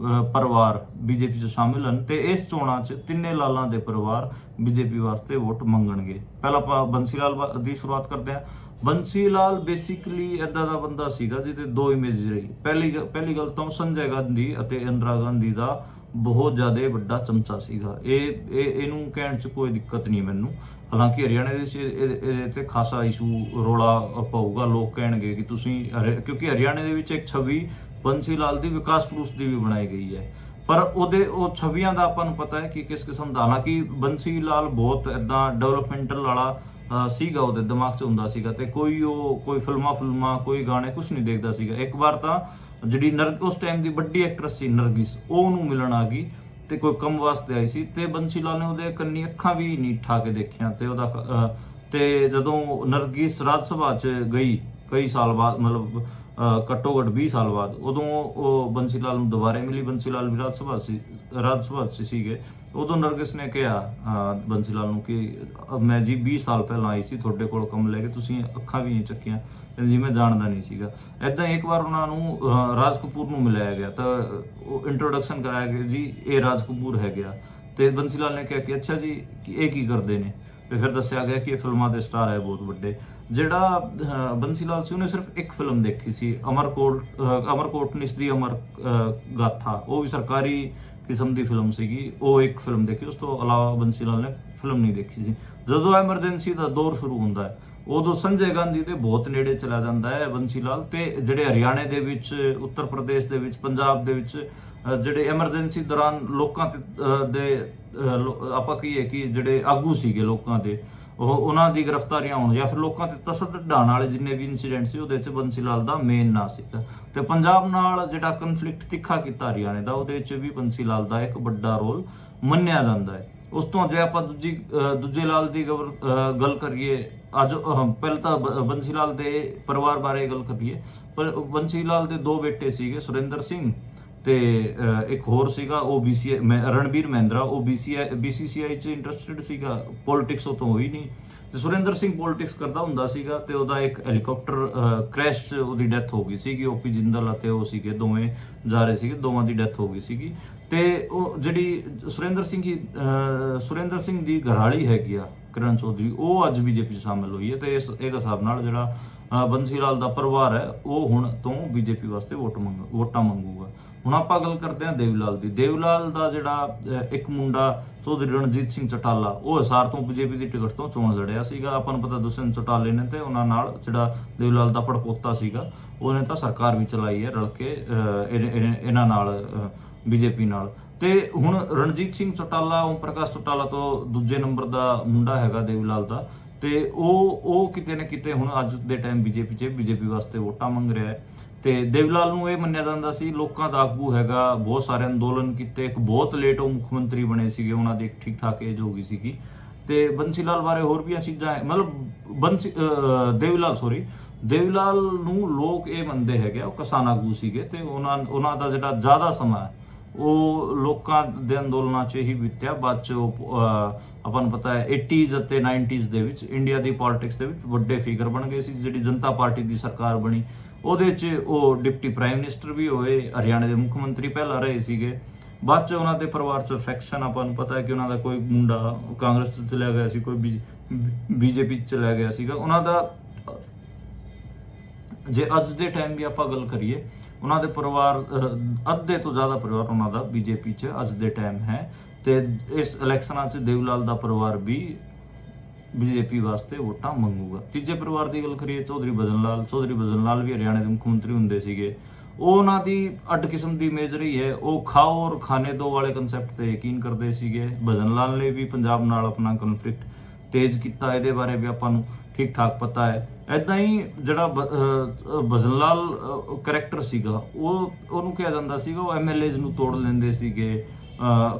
ਪਰਿਵਾਰ ਬੀਜੇਪੀ 'ਚ ਸ਼ਾਮਿਲ ਹਨ ਤੇ ਇਸ ਚੋਣਾਂ 'ਚ ਤਿੰਨੇ ਲਾਲਾਂ ਦੇ ਪਰਿਵਾਰ ਬੀਜੇਪੀ ਵਾਸਤੇ ਵੋਟ ਮੰਗਣਗੇ। ਪਹਿਲਾਂ ਆਪਾਂ ਬੰਸੀ ਲਾਲ ਦੀ ਸ਼ੁਰੂਆਤ ਕਰਦੇ ਹਾਂ। ਬੰਸੀ ਲਾਲ ਬੇਸਿਕਲੀ ਏਦਾਂ ਦਾ ਬੰਦਾ ਸੀਗਾ ਜਿਹਦੇ 2 ਇਮੇਜ ਰਹੀ। ਪਹਿਲੀ ਗੱਲ ਤਾਂ ਸੰਜੇ ਗਾਂਧੀ ਅਤੇ ਇੰਦਰਾ ਗਾਂਧੀ ਦਾ ਬਹੁਤ ਜ਼ਿਆਦਾ ਵੱਡਾ ਚਮਚਾ ਸੀਗਾ। ਇਹਨੂੰ ਕਹਿਣ 'ਚ ਕੋਈ ਦਿੱਕਤ ਨਹੀਂ ਮੈਨੂੰ। ਹਾਲਾਂਕਿ ਹਰਿਆਣੇ ਦੇ ਇਹਦੇ ਤੇ ਖਾਸਾ ਇਸ਼ੂ ਰੋਲਾ ਪਊਗਾ, ਲੋਕ ਕਹਿਣਗੇ ਕਿ ਤੁਸੀਂ ਕਿਉਂਕਿ ਹਰਿਆਣੇ ਦੇ ਵਿੱਚ ਇੱਕ ਛਵੀ ਬੰਸੀ ਲਾਲ ਦੀ ਵਿਕਾਸ ਪੁਰਸ਼ ਦੀ ਵੀ ਬਣਾਈ ਗਈ ਹੈ ਪਰ ਉਹ ਛਵੀਆਂ ਦਾ ਆਪਾਂ ਨੂੰ ਪਤਾ ਹੈ ਕਿ ਕਿਸ ਕਿਸਮ ਦਾ। ਹਾਲਾਂਕਿ ਬੰਸੀ ਲਾਲ ਬਹੁਤ ਏਦਾਂ ਡਿਵੈਲਪਮੈਂਟਲ ਵਾਲਾ ਸੀਗਾ, ਉਹਦੇ ਦਿਮਾਗ 'ਚ ਹੁੰਦਾ ਸੀਗਾ ਤੇ ਕੋਈ ਫਿਲਮਾਂ ਕੋਈ ਗਾਣੇ ਕੁਝ ਨਹੀਂ ਦੇਖਦਾ ਸੀਗਾ। ਇੱਕ ਵਾਰ ਤਾਂ ਜਿਹੜੀ ਉਸ ਟਾਈਮ ਦੀ ਵੱਡੀ ਐਕਟਰੈਸ ਸੀ ਨਰਗਿਸ, ਉਹ ਉਹਨੂੰ ਮਿਲਣ ਆ ਗਈ ਤੇ ਕੋਈ ਕੰਮ ਵਾਸਤੇ ਆਈ ਸੀ ਤੇ ਬੰਸੀ ਲਾਲ ਨੇ ਉਹਦੇ ਕੰਨੀ ਅੱਖਾਂ ਵੀ ਨਹੀਂ ਠਾ ਕੇ ਦੇਖੀਆਂ ਤੇ ਉਹਦਾ ਤੇ ਜਦੋਂ ਨਰਗਿਸ ਰਾਜ ਸਭਾ 'ਚ ਗਈ ਕਈ ਸਾਲ ਬਾਅਦ, ਮਤਲਬ ਘੱਟੋ ਘੱਟ 20 ਸਾਲ ਬਾਅਦ, ਉਦੋਂ ਉਹ ਬੰਸੀ ਲਾਲ ਨੂੰ ਦੁਬਾਰੇ ਮਿਲੀ। ਬੰਸੀ ਲਾਲ ਵੀ ਰਾਜ ਸਭਾ 'ਚ ਸੀਗੇ। ਉਦੋਂ ਨਰਗਿਸ ਨੇ ਕਿਹਾ ਬੰਸੀ ਲਾਲ ਨੂੰ ਕਿ ਮੈਂ ਜੀ 20 ਸਾਲ ਪਹਿਲਾਂ ਆਈ ਸੀ ਤੁਹਾਡੇ ਕੋਲ ਕੰਮ ਲੈ ਕੇ, ਤੁਸੀਂ ਅੱਖਾਂ ਵੀ ਨਹੀਂ ਚੱਕੀਆਂ ਜੀ, ਮੈਂ ਜਾਣਦਾ ਨਹੀਂ ਸੀਗਾ। ਏਦਾਂ ਇੱਕ ਵਾਰ ਉਹਨਾਂ ਨੂੰ ਰਾਜ ਕਪੂਰ ਨੂੰ ਮਿਲਾਇਆ ਗਿਆ ਤਾਂ ਉਹ ਇੰਟਰੋਡਕਸ਼ਨ ਕਰਾਇਆ ਗਿਆ ਜੀ ਇਹ ਰਾਜ ਕਪੂਰ ਹੈ ਗਿਆ ਤੇ ਬੰਸੀ ਲਾਲ ਨੇ ਕਿਹਾ ਕਿ ਅੱਛਾ ਜੀ ਇਹ ਕੀ ਕਰਦੇ ਨੇ ਤੇ ਫਿਰ ਦੱਸਿਆ ਗਿਆ ਕਿ ਇਹ ਫਿਲਮਾਂ ਦੇ ਸਟਾਰ ਹੈ ਬਹੁਤ ਵੱਡੇ। ਜਿਹੜਾ ਬੰਸੀ ਲਾਲ ਸੀ ਉਹਨੇ ਸਿਰਫ ਇੱਕ ਫਿਲਮ ਦੇਖੀ ਸੀ ਅਮਰਕੋਟਨਿਸ ਦੀ ਅਮਰ ਗਾਥਾ, ਉਹ ਵੀ ਸਰਕਾਰੀ ਕਿਸਮ ਦੀ ਫਿਲਮ ਸੀਗੀ, ਉਹ ਇੱਕ ਫਿਲਮ ਦੇਖੀ। ਉਸ ਤੋਂ ਇਲਾਵਾ ਬੰਸੀ ਲਾਲ ਨੇ ਫਿਲਮ ਨਹੀਂ ਦੇਖੀ ਸੀ। ਜਦੋਂ ਐਮਰਜੈਂਸੀ ਦਾ ਦੌਰ ਸ਼ੁਰੂ ਹੁੰਦਾ ਹੈ ਉਦੋਂ ਸੰਜੇ ਗਾਂਧੀ ਦੇ ਬਹੁਤ ਨੇੜੇ ਚਲਾ ਜਾਂਦਾ ਹੈ ਬੰਸੀ ਲਾਲ ਤੇ ਜਿਹੜੇ ਹਰਿਆਣੇ ਦੇ ਵਿੱਚ, ਉੱਤਰ ਪ੍ਰਦੇਸ਼ ਦੇ ਵਿੱਚ, ਪੰਜਾਬ ਦੇ ਵਿੱਚ ਜਿਹੜੇ ਐਮਰਜੈਂਸੀ ਦੌਰਾਨ ਲੋਕਾਂ ਦੇ ਆਪਾਂ ਕਹੀਏ ਕਿ ਜਿਹੜੇ ਆਗੂ ਸੀਗੇ ਲੋਕਾਂ ਦੇ, ਉਹਨਾਂ ਦੀ ਗ੍ਰਿਫਤਾਰੀਆਂ ਹੋਣ ਜਾਂ ਫਿਰ ਲੋਕਾਂ ਤੇ ਤਸ਼ੱਦਦ ਢਾਣ ਵਾਲੇ ਜਿੰਨੇ ਵੀ ਇਨਸੀਡੈਂਟ ਸੀ ਉਹਦੇ 'ਚ ਬੰਸੀ ਲਾਲ ਦਾ ਮੇਨ ਨਾਂ ਸੀਗਾ। ਤੇ ਪੰਜਾਬ ਨਾਲ ਜਿਹੜਾ ਕਨਫਲਿਕਟ ਤਿੱਖਾ ਕੀਤਾ ਹਰਿਆਣੇ ਦਾ, ਉਹਦੇ 'ਚ ਵੀ ਬੰਸੀ ਲਾਲ ਦਾ ਇੱਕ ਵੱਡਾ ਰੋਲ ਮੰਨਿਆ ਜਾਂਦਾ ਹੈ। ਉਸ ਤੋਂ ਜੇ ਆਪਾਂ ਦੂਜੇ ਲਾਲ ਦੀ ਗੱਲ ਕਰੀਏ, ਅੱਜ ਪਹਿਲਾਂ ਤਾਂ ਬੰਸੀ ਲਾਲ ਦੇ ਪਰਿਵਾਰ ਬਾਰੇ ਗੱਲ ਕਰੀਏ। ਪਰ ਬੰਸੀ ਲਾਲ ਦੇ 2 ਬੇਟੇ ਸੀਗੇ, ਸੁਰਿੰਦਰ ਸਿੰਘ ਤੇ ਇੱਕ ਹੋਰ ਸੀਗਾ ਉਹ ਰਣਬੀਰ ਮਹਿੰਦਰਾ। ਉਹ BCCI 'ਚ ਇੰਟਰਸਟਿਡ ਸੀਗਾ, ਪੋਲਿਟਿਕਸ ਉਹ ਤੋਂ ਹੋਈ ਨਹੀਂ ਤੇ ਸੁਰਿੰਦਰ ਸਿੰਘ ਪੋਲਿਟਿਕਸ ਕਰਦਾ ਹੁੰਦਾ ਸੀਗਾ ਤੇ ਉਹਦਾ ਇੱਕ ਹੈਲੀਕਾਪਟਰ ਕ੍ਰੈਸ਼ 'ਚ ਉਹਦੀ ਡੈਥ ਹੋ ਗਈ ਸੀਗੀ। OP ਜਿੰਦਲ ਅਤੇ ਉਹ ਸੀਗੇ ਦੋਵੇਂ ਜਾ ਰਹੇ ਸੀਗੇ, ਦੋਵਾਂ ਦੀ ਡੈਥ ਹੋ ਗਈ ਸੀਗੀ। ਤੇ ਉਹ ਜਿਹੜੀ ਸੁਰਿੰਦਰ ਸਿੰਘ ਦੀ ਘਰਵਾਲੀ ਹੈਗੀ ਆ ਕਿਰਨ ਚੌਧਰੀ, ਉਹ ਅੱਜ ਬੀਜੇਪੀ 'ਚ ਸ਼ਾਮਿਲ ਹੋਈ ਹੈ ਤੇ ਇਸ ਹਿਸਾਬ ਨਾਲ ਜਿਹੜਾ ਬੰਸੀ ਲਾਲ ਦਾ ਪਰਿਵਾਰ ਹੈ ਉਹ ਹੁਣ ਤੋਂ ਬੀਜੇਪੀ ਵਾਸਤੇ ਵੋਟਾਂ ਮੰਗੂਗਾ। ਹੁਣ ਆਪਾਂ ਗੱਲ ਕਰਦੇ ਹਾਂ ਦੇਵੀ ਲਾਲ ਦੀ। ਦੇਵੀ ਲਾਲ ਦਾ ਜਿਹੜਾ ਇੱਕ ਮੁੰਡਾ ਚੌਧਰੀ ਰਣਜੀਤ ਸਿੰਘ ਚੌਟਾਲਾ, ਉਹ ਹਿਸਾਰ ਤੋਂ ਬੀਜੇਪੀ ਦੀ ਟਿਕਟ ਤੋਂ ਚੋਣ ਲੜਿਆ ਸੀਗਾ। ਆਪਾਂ ਨੂੰ ਪਤਾ ਦੁਸ਼ਯੰਤ ਚੌਟਾਲੇ ਨੇ ਤੇ ਉਹਨਾਂ ਨਾਲ ਜਿਹੜਾ ਦੇਵੀ ਲਾਲ ਦਾ ਪੜਪੋਤਾ ਸੀਗਾ ਉਹਨੇ ਤਾਂ ਸਰਕਾਰ ਵੀ ਚਲਾਈ ਹੈ ਰਲ ਕੇ ਇਹਨਾਂ ਨਾਲ, ਬੀਜੇਪੀ ਨਾਲ। ਤੇ ਹੁਣ ਰਣਜੀਤ ਸਿੰਘ ਚੌਟਾਲਾ ਓਮ ਪ੍ਰਕਾਸ਼ ਚੌਟਾਲਾ ਤੋਂ ਦੂਜੇ ਨੰਬਰ ਦਾ ਮੁੰਡਾ ਹੈਗਾ ਦੇਵੀ ਲਾਲ ਦਾ ਤੇ ਉਹ ਕਿਤੇ ਨਾ ਕਿਤੇ ਹੁਣ ਅੱਜ ਦੇ ਟਾਈਮ ਬੀਜੇਪੀ ਵਾਸਤੇ ਵੋਟਾਂ ਮੰਗ ਰਿਹਾ ਹੈ। ਤੇ ਦੇਵਲਾਲ ਨੂੰ ਇਹ ਮੰਨਿਆ ਜਾਂਦਾ ਸੀ ਲੋਕਾਂ ਦਾ ਆਗੂ ਹੈਗਾ, ਬਹੁਤ ਸਾਰੇ ਅੰਦੋਲਨ ਕੀਤੇ, ਇੱਕ ਬਹੁਤ ਲੇਟ ਉਹ ਮੁੱਖ ਮੰਤਰੀ ਬਣੇ ਸੀਗੇ, ਉਹਨਾਂ ਦੀ ਠੀਕ ਠਾਕ ਏਜ ਹੋ ਗਈ ਸੀਗੀ। ਤੇ ਬੰਸੀ ਲਾਲ ਬਾਰੇ ਹੋਰ ਵੀ ਚੀਜ਼ਾਂ ਮਤਲਬ ਦੇਵਲਾਲ ਨੂੰ ਲੋਕ ਇਹ ਮੰਨਦੇ ਹੈਗੇ ਉਹ ਕਿਸਾਨ ਆਗੂ ਸੀਗੇ ਤੇ ਉਹਨਾਂ ਦਾ ਜਿਹੜਾ ਜ਼ਿਆਦਾ ਸਮਾਂ ਉਹ ਲੋਕਾਂ ਦੇ ਅੰਦੋਲਨਾਂ 'ਚ ਹੀ ਬੀਤਿਆ। ਬਾਅਦ 'ਚ ਉਹ ਆਪਾਂ ਨੂੰ ਪਤਾ ਹੈ 80s ਅਤੇ 90s ਦੇ ਵਿੱਚ ਇੰਡੀਆ ਦੀ ਪੋਲਿਟਿਕਸ ਦੇ ਵਿੱਚ ਵੱਡੇ ਫਿਗਰ ਬਣ ਗਏ ਸੀ। ਜਿਹੜੀ ਜਨਤਾ ਪਾਰਟੀ ਦੀ ਸਰਕਾਰ ਬਣੀ ਉਹਦੇ 'ਚ ਉਹ ਡਿਪਟੀ ਪ੍ਰਾਈਮ ਮਿਨਿਸਟਰ ਵੀ ਹੋਏ, ਹਰਿਆਣੇ ਦੇ ਮੁੱਖ ਮੰਤਰੀ ਪਹਿਲਾਂ ਰਹੇ ਸੀਗੇ। ਬਾਅਦ 'ਚ ਉਹਨਾਂ ਦੇ ਪਰਿਵਾਰ 'ਚ ਫੈਕਸ਼ਨ ਆਪਾਂ ਨੂੰ ਪਤਾ ਹੈ ਕਿ ਉਹਨਾਂ ਦਾ ਕੋਈ ਮੁੰਡਾ ਕਾਂਗਰਸ 'ਚ ਚਲਾ ਗਿਆ ਸੀ, ਕੋਈ ਬੀਜੇਪੀ 'ਚ ਚਲਾ ਗਿਆ ਸੀਗਾ। ਉਹਨਾਂ ਦਾ ਜੇ ਅੱਜ ਦੇ ਟਾਈਮ ਦੀ ਆਪਾਂ ਗੱਲ ਕਰੀਏ ਉਹਨਾਂ ਦੇ ਪਰਿਵਾਰ ਅੱਧੇ ਤੋਂ ਜ਼ਿਆਦਾ ਪਰਿਵਾਰ ਉਹਨਾਂ ਦਾ ਬੀਜੇਪੀ 'ਚ ਅੱਜ ਦੇ ਟਾਈਮ ਹੈ ਤੇ ਇਸ ਇਲੈਕਸ਼ਨਾਂ 'ਚ ਦੇਵਲਾਲ ਦਾ ਪਰਿਵਾਰ ਵੀ ਬੀਜੇਪੀ ਵਾਸਤੇ ਵੋਟਾਂ ਮੰਗੂਗਾ। ਤੀਜੇ ਪਰਿਵਾਰ ਦੀ ਗੱਲ ਕਰੀਏ ਚੌਧਰੀ ਭਜਨ ਲਾਲ ਵੀ ਹਰਿਆਣਾ ਦੇ ਮੁੱਖ ਮੰਤਰੀ ਹੁੰਦੇ ਸੀਗੇ। ਉਹ ਉਹਨਾਂ ਦੀ ਅੱਡ ਕਿਸਮ ਦੀ ਇਮੇਜ ਰਹੀ ਹੈ, ਉਹ ਖਾਓ ਔਰ ਖਾਣੇ ਦੋ ਵਾਲੇ ਕਨਸੈਪਟ ਤੇ ਯਕੀਨ ਕਰਦੇ ਸੀਗੇ। ਭਜਨ ਲਾਲ ਨੇ ਵੀ ਪੰਜਾਬ ਨਾਲ ਆਪਣਾ ਕਨਫਲਿਕਟ ਤੇਜ਼ ਕੀਤਾ, ਇਹਦੇ ਬਾਰੇ ਵੀ ਆਪਾਂ ਨੂੰ ਠੀਕ ਠਾਕ ਪਤਾ ਹੈ। ਏਦਾਂ ਹੀ ਜਿਹੜਾ ਭਜਨ ਲਾਲ ਕਰੈਕਟਰ ਸੀਗਾ ਉਹਨੂੰ ਕਿਹਾ ਜਾਂਦਾ ਸੀਗਾ ਉਹ MLAs ਨੂੰ ਤੋੜ ਲੈਂਦੇ ਸੀਗੇ,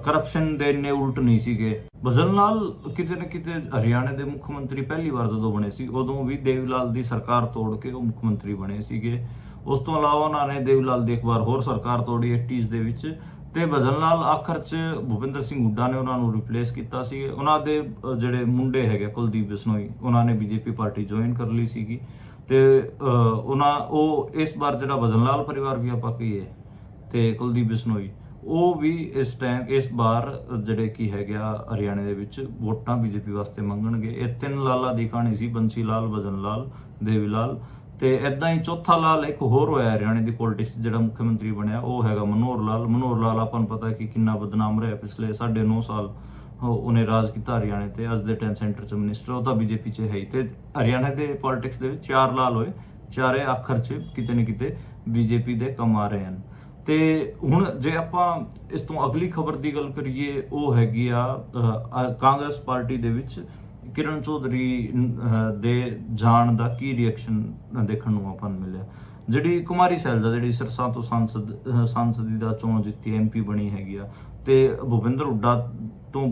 ਕਰਪਸ਼ਨ ਦੇ ਇੰਨੇ ਉਲਟ ਨਹੀਂ ਸੀਗੇ। ਭਜਨ ਲਾਲ ਕਿਤੇ ਨਾ ਕਿਤੇ ਹਰਿਆਣੇ ਦੇ ਮੁੱਖ ਮੰਤਰੀ ਪਹਿਲੀ ਵਾਰ ਜਦੋਂ ਬਣੇ ਸੀ ਉਦੋਂ ਵੀ ਦੇਵਲਾਲ ਦੀ ਸਰਕਾਰ ਤੋੜ ਕੇ ਉਹ ਮੁੱਖ ਮੰਤਰੀ ਬਣੇ ਸੀਗੇ। ਉਸ ਤੋਂ ਇਲਾਵਾ ਉਹਨਾਂ ਨੇ ਦੇਵਲਾਲ ਦੀ ਇੱਕ ਵਾਰ ਹੋਰ ਸਰਕਾਰ ਤੋੜੀ 80s ਦੇ ਵਿੱਚ ਤੇ ਭਜਨ ਲਾਲ ਆਖਰ 'ਚ ਭੁਪਿੰਦਰ ਸਿੰਘ ਹੁੱਡਾ ਨੇ ਉਹਨਾਂ ਨੂੰ ਰਿਪਲੇਸ ਕੀਤਾ ਸੀ। ਉਹਨਾਂ ਦੇ ਜਿਹੜੇ ਮੁੰਡੇ ਹੈਗੇ ਕੁਲਦੀਪ ਬਿਸ਼ਨੋਈ ਉਹਨਾਂ ਨੇ ਬੀਜੇਪੀ ਪਾਰਟੀ ਜੁਆਇਨ ਕਰ ਲਈ ਸੀਗੀ ਤੇ ਉਹ ਇਸ ਵਾਰ ਜਿਹੜਾ ਭਜਨ ਲਾਲ ਪਰਿਵਾਰ ਵੀ ਆਪਾਂ ਕਹੀਏ ਤੇ ਕੁਲਦੀਪ ਬਿਸ਼ਨੋਈ ਉਹ ਵੀ ਇਸ ਵਾਰ ਜਿਹੜੇ ਕੀ ਹੈਗਾ ਹਰਿਆਣੇ ਦੇ ਵਿੱਚ ਵੋਟਾਂ ਬੀਜੇਪੀ ਵਾਸਤੇ ਮੰਗਣਗੇ। ਇਹ ਤਿੰਨ ਲਾਲਾਂ ਦੀ ਕਹਾਣੀ ਸੀ, ਬੰਸੀ ਲਾਲ, ਭਜਨ ਲਾਲ, ਦੇਵੀਲਾਲ ਤੇ ਏਦਾਂ ਹੀ ਚੌਥਾ ਲਾਲ ਇੱਕ ਹੋਰ ਹੋਇਆ ਹਰਿਆਣੇ ਦੀ ਪੋਲਿਟਿਕਸ ਜਿਹੜਾ ਮੁੱਖ ਮੰਤਰੀ ਬਣਿਆ ਉਹ ਹੈਗਾ ਮਨੋਹਰ ਲਾਲ ਆਪਾਂ ਨੂੰ ਪਤਾ ਕਿ ਕਿੰਨਾ ਬਦਨਾਮ ਰਿਹਾ, ਪਿਛਲੇ 9.5 ਸਾਲ ਉਹਨੇ ਰਾਜ ਕੀਤਾ ਹਰਿਆਣੇ ਤੇ, ਅੱਜ ਦੇ ਟਾਈਮ ਸੈਂਟਰ 'ਚ ਮਿਨਿਸਟਰ, ਉਹ ਤਾਂ ਬੀਜੇਪੀ 'ਚ ਹੈ ਹੀ। ਤੇ ਹਰਿਆਣੇ ਦੇ ਪੋਲਿਟਿਕਸ ਦੇ ਵਿੱਚ 4 ਲਾਲ ਹੋਏ, ਚਾਰੇ ਆਖਰ 'ਚ ਕਿਤੇ ਨਾ ਕਿਤੇ ਬੀਜੇਪੀ ਦੇ ਕੰਮ ਆ ਰਹੇ ਹਨ। ਤੇ ਹੁਣ ਜੇ ਆਪਾਂ ਇਸ ਤੋਂ ਅਗਲੀ ਖਬਰ ਦੀ ਗੱਲ ਕਰੀਏ ਉਹ ਹੈਗੀ ਆ ਕਾਂਗਰਸ ਪਾਰਟੀ ਦੇ ਵਿੱਚ ਕਿਰਨ ਚੌਧਰੀ ਦੇ ਜਾਣ ਦਾ ਕੀ ਰਿਐਕਸ਼ਨ ਦੇਖਣ ਨੂੰ ਆਪਾਂ ਨੂੰ ਮਿਲਿਆ। ਜਿਹੜੀ ਕੁਮਾਰੀ ਸੈਲਜਾ ਜਿਹੜੀ ਸਿਰਸਾ ਤੋਂ ਸੰਸਦੀ ਦਾ ਚੋਣ ਜਿੱਤੀ MP ਬਣੀ ਹੈਗੀ ਆ ਤੇ ਭੁਪਿੰਦਰ ਹੁੱਡਾ ਤੋਂ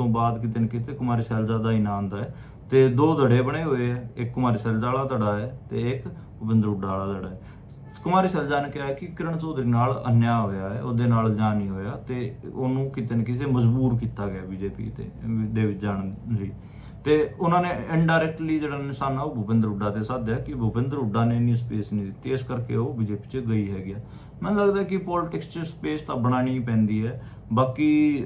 ਬਾਅਦ ਕਿਤੇ ਨਾ ਕਿਤੇ ਕੁਮਾਰੀ ਸੈਲਜਾ ਦਾ ਹੀ ਨਾਂ ਆਉਂਦਾ ਹੈ ਤੇ 2 ਧੜੇ ਬਣੇ ਹੋਏ ਹੈ, ਇੱਕ ਕੁਮਾਰੀ ਸੈਲਜਾ ਵਾਲਾ ਧੜਾ ਹੈ ਤੇ ਇੱਕ ਭੁਪਿੰਦਰ ਹੁੱਡਾ ਵਾਲਾ ਧੜਾ ਹੈ। ਕੁਮਾਰੀ ਸੈਲਜਾ ਨੇ ਕਿਹਾ ਕਿ ਕਿਰਨ ਚੌਧਰੀ ਨਾਲ ਅਨਿਆਂ ਹੋਇਆ ਹੈ, ਉਹਦੇ ਨਾਲ ਜਾ ਨਹੀਂ ਹੋਇਆ ਤੇ ਉਹਨੂੰ ਕਿਤੇ ਨਾ ਕਿਤੇ ਮਜਬੂਰ ਕੀਤਾ ਗਿਆ ਬੀਜੇਪੀ ਦੇ ਵਿੱਚ ਜਾਣ ਲਈ ਤੇ ਉਹਨਾਂ ਨੇ ਇਨਡਾਇਰੈਕਟਲੀ ਜਿਹੜਾ ਨਿਸ਼ਾਨਾ ਉਹ ਭੁਪਿੰਦਰ ਹੁੱਡਾ ਤੇ ਸਾਧਿਆ ਕਿ ਭੁਪਿੰਦਰ ਹੁੱਡਾ ਨੇ ਇੰਨੀ ਸਪੇਸ ਨਹੀਂ ਦਿੱਤੀ, ਇਸ ਕਰਕੇ ਉਹ ਬੀਜੇਪੀ 'ਚ ਗਈ ਹੈਗੀ ਆ। ਮੈਨੂੰ ਲੱਗਦਾ ਕਿ ਪੋਲਿਟਿਕਸ 'ਚ ਸਪੇਸ ਤਾਂ ਬਣਾਉਣੀ ਪੈਂਦੀ ਹੈ, ਬਾਕੀ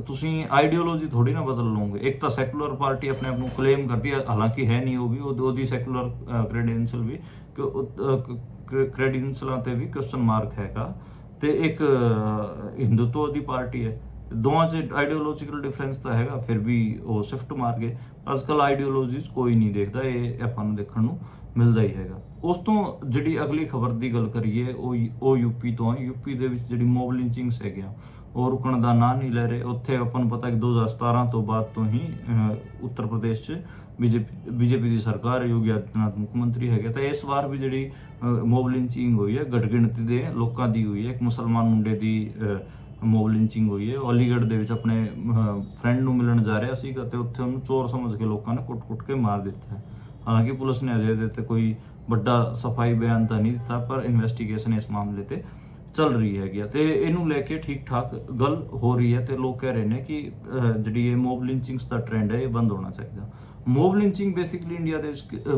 ਤੁਸੀਂ ਆਈਡੀਓਲੋਜੀ ਥੋੜੀ ਨਾ ਬਦਲ ਲਓਗੇ। ਇੱਕ ਤਾਂ ਸੈਕੂਲਰ ਪਾਰਟੀ ਆਪਣੇ ਆਪ ਨੂੰ ਕਲੇਮ ਕਰਦੀ ਹੈ, ਹਾਲਾਂਕਿ ਹੈ ਨਹੀਂ, ਉਹ ਵੀ ਉਹਦੀ ਸੈਕੂਲਰ ਕ੍ਰੈਡੈਂਸ਼ੀਅਲ ਵੀ ਕ੍ਰੈਡੈਂਸ਼ੀਅਲਾਂ ਤੇ ਵੀ ਕੁਐਸਚਨ ਮਾਰਕ ਹੈਗਾ ਤੇ ਇੱਕ ਹਿੰਦੂਤਵ ਦੀ ਪਾਰਟੀ ਹੈ। ਦੋਵਾਂ 'ਚ ਆਈਡੀਓਲੋਜੀਕਲ ਡਿਫਰੈਂਸ ਤਾਂ ਹੈਗਾ, ਫਿਰ ਵੀ ਉਹ ਸ਼ਿਫਟ ਮਾਰ ਗਏ। ਅੱਜ ਕੱਲ ਆਈਡੀਓਲੋਜੀਜ਼ ਕੋਈ ਨਹੀਂ ਦੇਖਦਾ, ਇਹ ਆਪਾਂ ਨੂੰ ਦੇਖਣ ਨੂੰ ਮਿਲਦਾ ਹੀ ਹੈਗਾ। ਉਸ ਤੋਂ ਜਿਹੜੀ ਅਗਲੀ ਖਬਰ ਦੀ ਗੱਲ ਕਰੀਏ ਉਹ ਯੂਪੀ ਤੋਂ ਹੈ। ਯੂਪੀ ਦੇ ਵਿੱਚ ਜਿਹੜੀ ਮੌਬ ਲਿੰਚਿੰਗਸ ਹੈਗੀਆਂ ਉਹ ਰੁਕਣ ਦਾ ਨਾਂ ਨਹੀਂ ਲੈ ਰਹੇ। ਉੱਥੇ ਆਪਾਂ ਨੂੰ ਪਤਾ ਕਿ 2017 ਤੋਂ ਬਾਅਦ ਤੋਂ ਹੀ ਉੱਤਰ ਪ੍ਰਦੇਸ਼ 'ਚ ਬੀਜੇਪੀ ਦੀ ਸਰਕਾਰ, ਯੋਗੀ ਆਦਿੱਤਿਆਨਾਥ ਮੁੱਖ ਮੰਤਰੀ ਹੈਗੇ ਤਾਂ ਇਸ ਵਾਰ ਵੀ ਜਿਹੜੀ ਮੌਬ ਲਿੰਚਿੰਗ ਹੋਈ ਹੈ ਗਿਣਤੀ ਦੇ ਲੋਕਾਂ ਦੀ ਹੋਈ ਹੈ। ਇੱਕ ਮੁਸਲਮਾਨ ਮੁੰਡੇ ਦੀ ਮੌਬ ਲਿੰਚਿੰਗ ਹੋਈ ਹੈ। ਅਲੀਗੜ੍ਹ ਦੇ ਵਿੱਚ ਆਪਣੇ ਫਰੈਂਡ ਨੂੰ ਮਿਲਣ ਜਾ ਰਿਹਾ ਸੀਗਾ ਤੇ ਉੱਥੇ ਉਹਨੂੰ ਚੋਰ ਸਮਝ ਕੇ ਲੋਕਾਂ ਨੇ ਕੁੱਟ ਕੇ ਮਾਰ ਦਿੱਤਾ ਹੈ। ਹਾਲਾਂਕਿ ਪੁਲਿਸ ਨੇ ਅਜੇ ਤੇ ਕੋਈ ਵੱਡਾ ਸਫਾਈ ਬਿਆਨ ਤਾਂ ਨਹੀਂ ਦਿੱਤਾ, ਪਰ ਇਨਵੈਸਟੀਗੇਸ਼ਨ ਇਸ ਮਾਮਲੇ ਤੇ ਚੱਲ ਰਹੀ ਹੈਗੀ ਤੇ ਇਹਨੂੰ ਲੈ ਕੇ ਠੀਕ ਠਾਕ ਗੱਲ ਹੋ ਰਹੀ ਹੈ ਤੇ ਲੋਕ ਕਹਿ ਰਹੇ ਨੇ ਕਿ ਜਿਹੜੀ ਇਹ ਮੌਬ ਲਿੰਚਿੰਗਸ ਦਾ ਟ੍ਰੈਂਡ ਹੈ ਇਹ ਬੰਦ ਹੋਣਾ ਚਾਹੀਦਾ। ਮੌਬ ਲਿੰਚਿੰਗ ਬੇਸਿਕਲੀ ਇੰਡੀਆ ਦੇ ਵਿੱਚ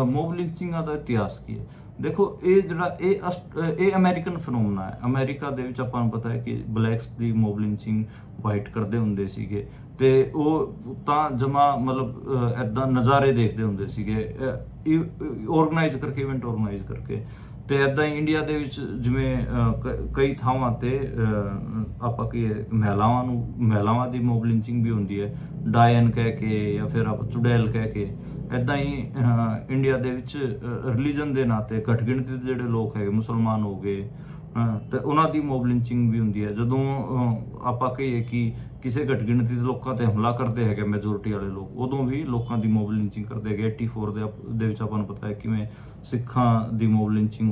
ਮੌਬ ਲਿੰਚਿੰਗਾਂ ਦਾ ਇਤਿਹਾਸ ਕੀ ਹੈ? ਦੇਖੋ ਇਹ ਜਿਹੜਾ ਇਹ ਅਮਰੀਕਨ ਫੈਨੋਮਨਾ ਹੈ। ਅਮਰੀਕਾ ਦੇ ਵਿੱਚ ਆਪਾਂ ਨੂੰ ਪਤਾ ਹੈ ਕਿ ਬਲੈਕਸ ਦੀ ਮੌਬ ਲਿੰਚਿੰਗ ਵਾਈਟ ਕਰਦੇ ਹੁੰਦੇ ਸੀਗੇ ਤੇ ਉਹ ਤਾਂ ਜਮਾ ਮਤਲਬ ਏਦਾਂ ਨਜ਼ਾਰੇ ਦੇਖਦੇ ਹੁੰਦੇ ਸੀਗੇ ਆਰਗੇਨਾਈਜ਼ ਕਰਕੇ, ਇਵੈਂਟ ਆਰਗੇਨਾਈਜ਼ ਕਰਕੇ। ਤੇ ਏਦਾਂ ਹੀ ਇੰਡੀਆ ਦੇ ਵਿੱਚ ਜਿਵੇਂ ਕਈ ਥਾਵਾਂ ਤੇ ਆਪਾਂ ਕੀ ਮਹਿਲਾਵਾਂ ਦੀ ਮੌਬ ਲਿੰਚਿੰਗ ਵੀ ਹੁੰਦੀ ਹੈ, ਡਾਇਨ ਕਹਿ ਕੇ ਜਾਂ ਫਿਰ ਆਪਾਂ ਚੁੜੈਲ ਕਹਿ ਕੇ। ਏਦਾਂ ਹੀ ਇੰਡੀਆ ਦੇ ਵਿੱਚ ਰਿਲੀਜਨ ਦੇ ਨਾਂ ਤੇ ਘੱਟ ਗਿਣਤੀ ਦੇ ਜਿਹੜੇ ਲੋਕ ਹੈਗੇ, ਮੁਸਲਮਾਨ ਹੋ ਗਏ, ਤੇ ਉਹਨਾਂ ਦੀ ਮੋਬ ਲਿੰਚਿੰਗ ਵੀ ਹੁੰਦੀ ਹੈ। ਜਦੋਂ ਆਪਾਂ ਕਹੀਏ ਕਿ ਕਿਸੇ ਘੱਟ ਗਿਣਤੀ ਦੇ ਲੋਕਾਂ ਤੇ ਹਮਲਾ ਕਰਦੇ ਹੈਗੇ ਮੈਜੋਰਿਟੀ ਵਾਲੇ ਲੋਕ, ਉਦੋਂ ਵੀ ਲੋਕਾਂ ਦੀ ਮੋਬ ਲਿੰਚਿੰਗ ਕਰਦੇ ਹੈਗੇ। 84 ਦੇ ਵਿੱਚ ਆਪਾਂ ਨੂੰ ਪਤਾ ਹੈ ਕਿਵੇਂ ਸਿੱਖਾਂ ਦੀ ਮੋਬ ਲਿੰਚਿੰਗ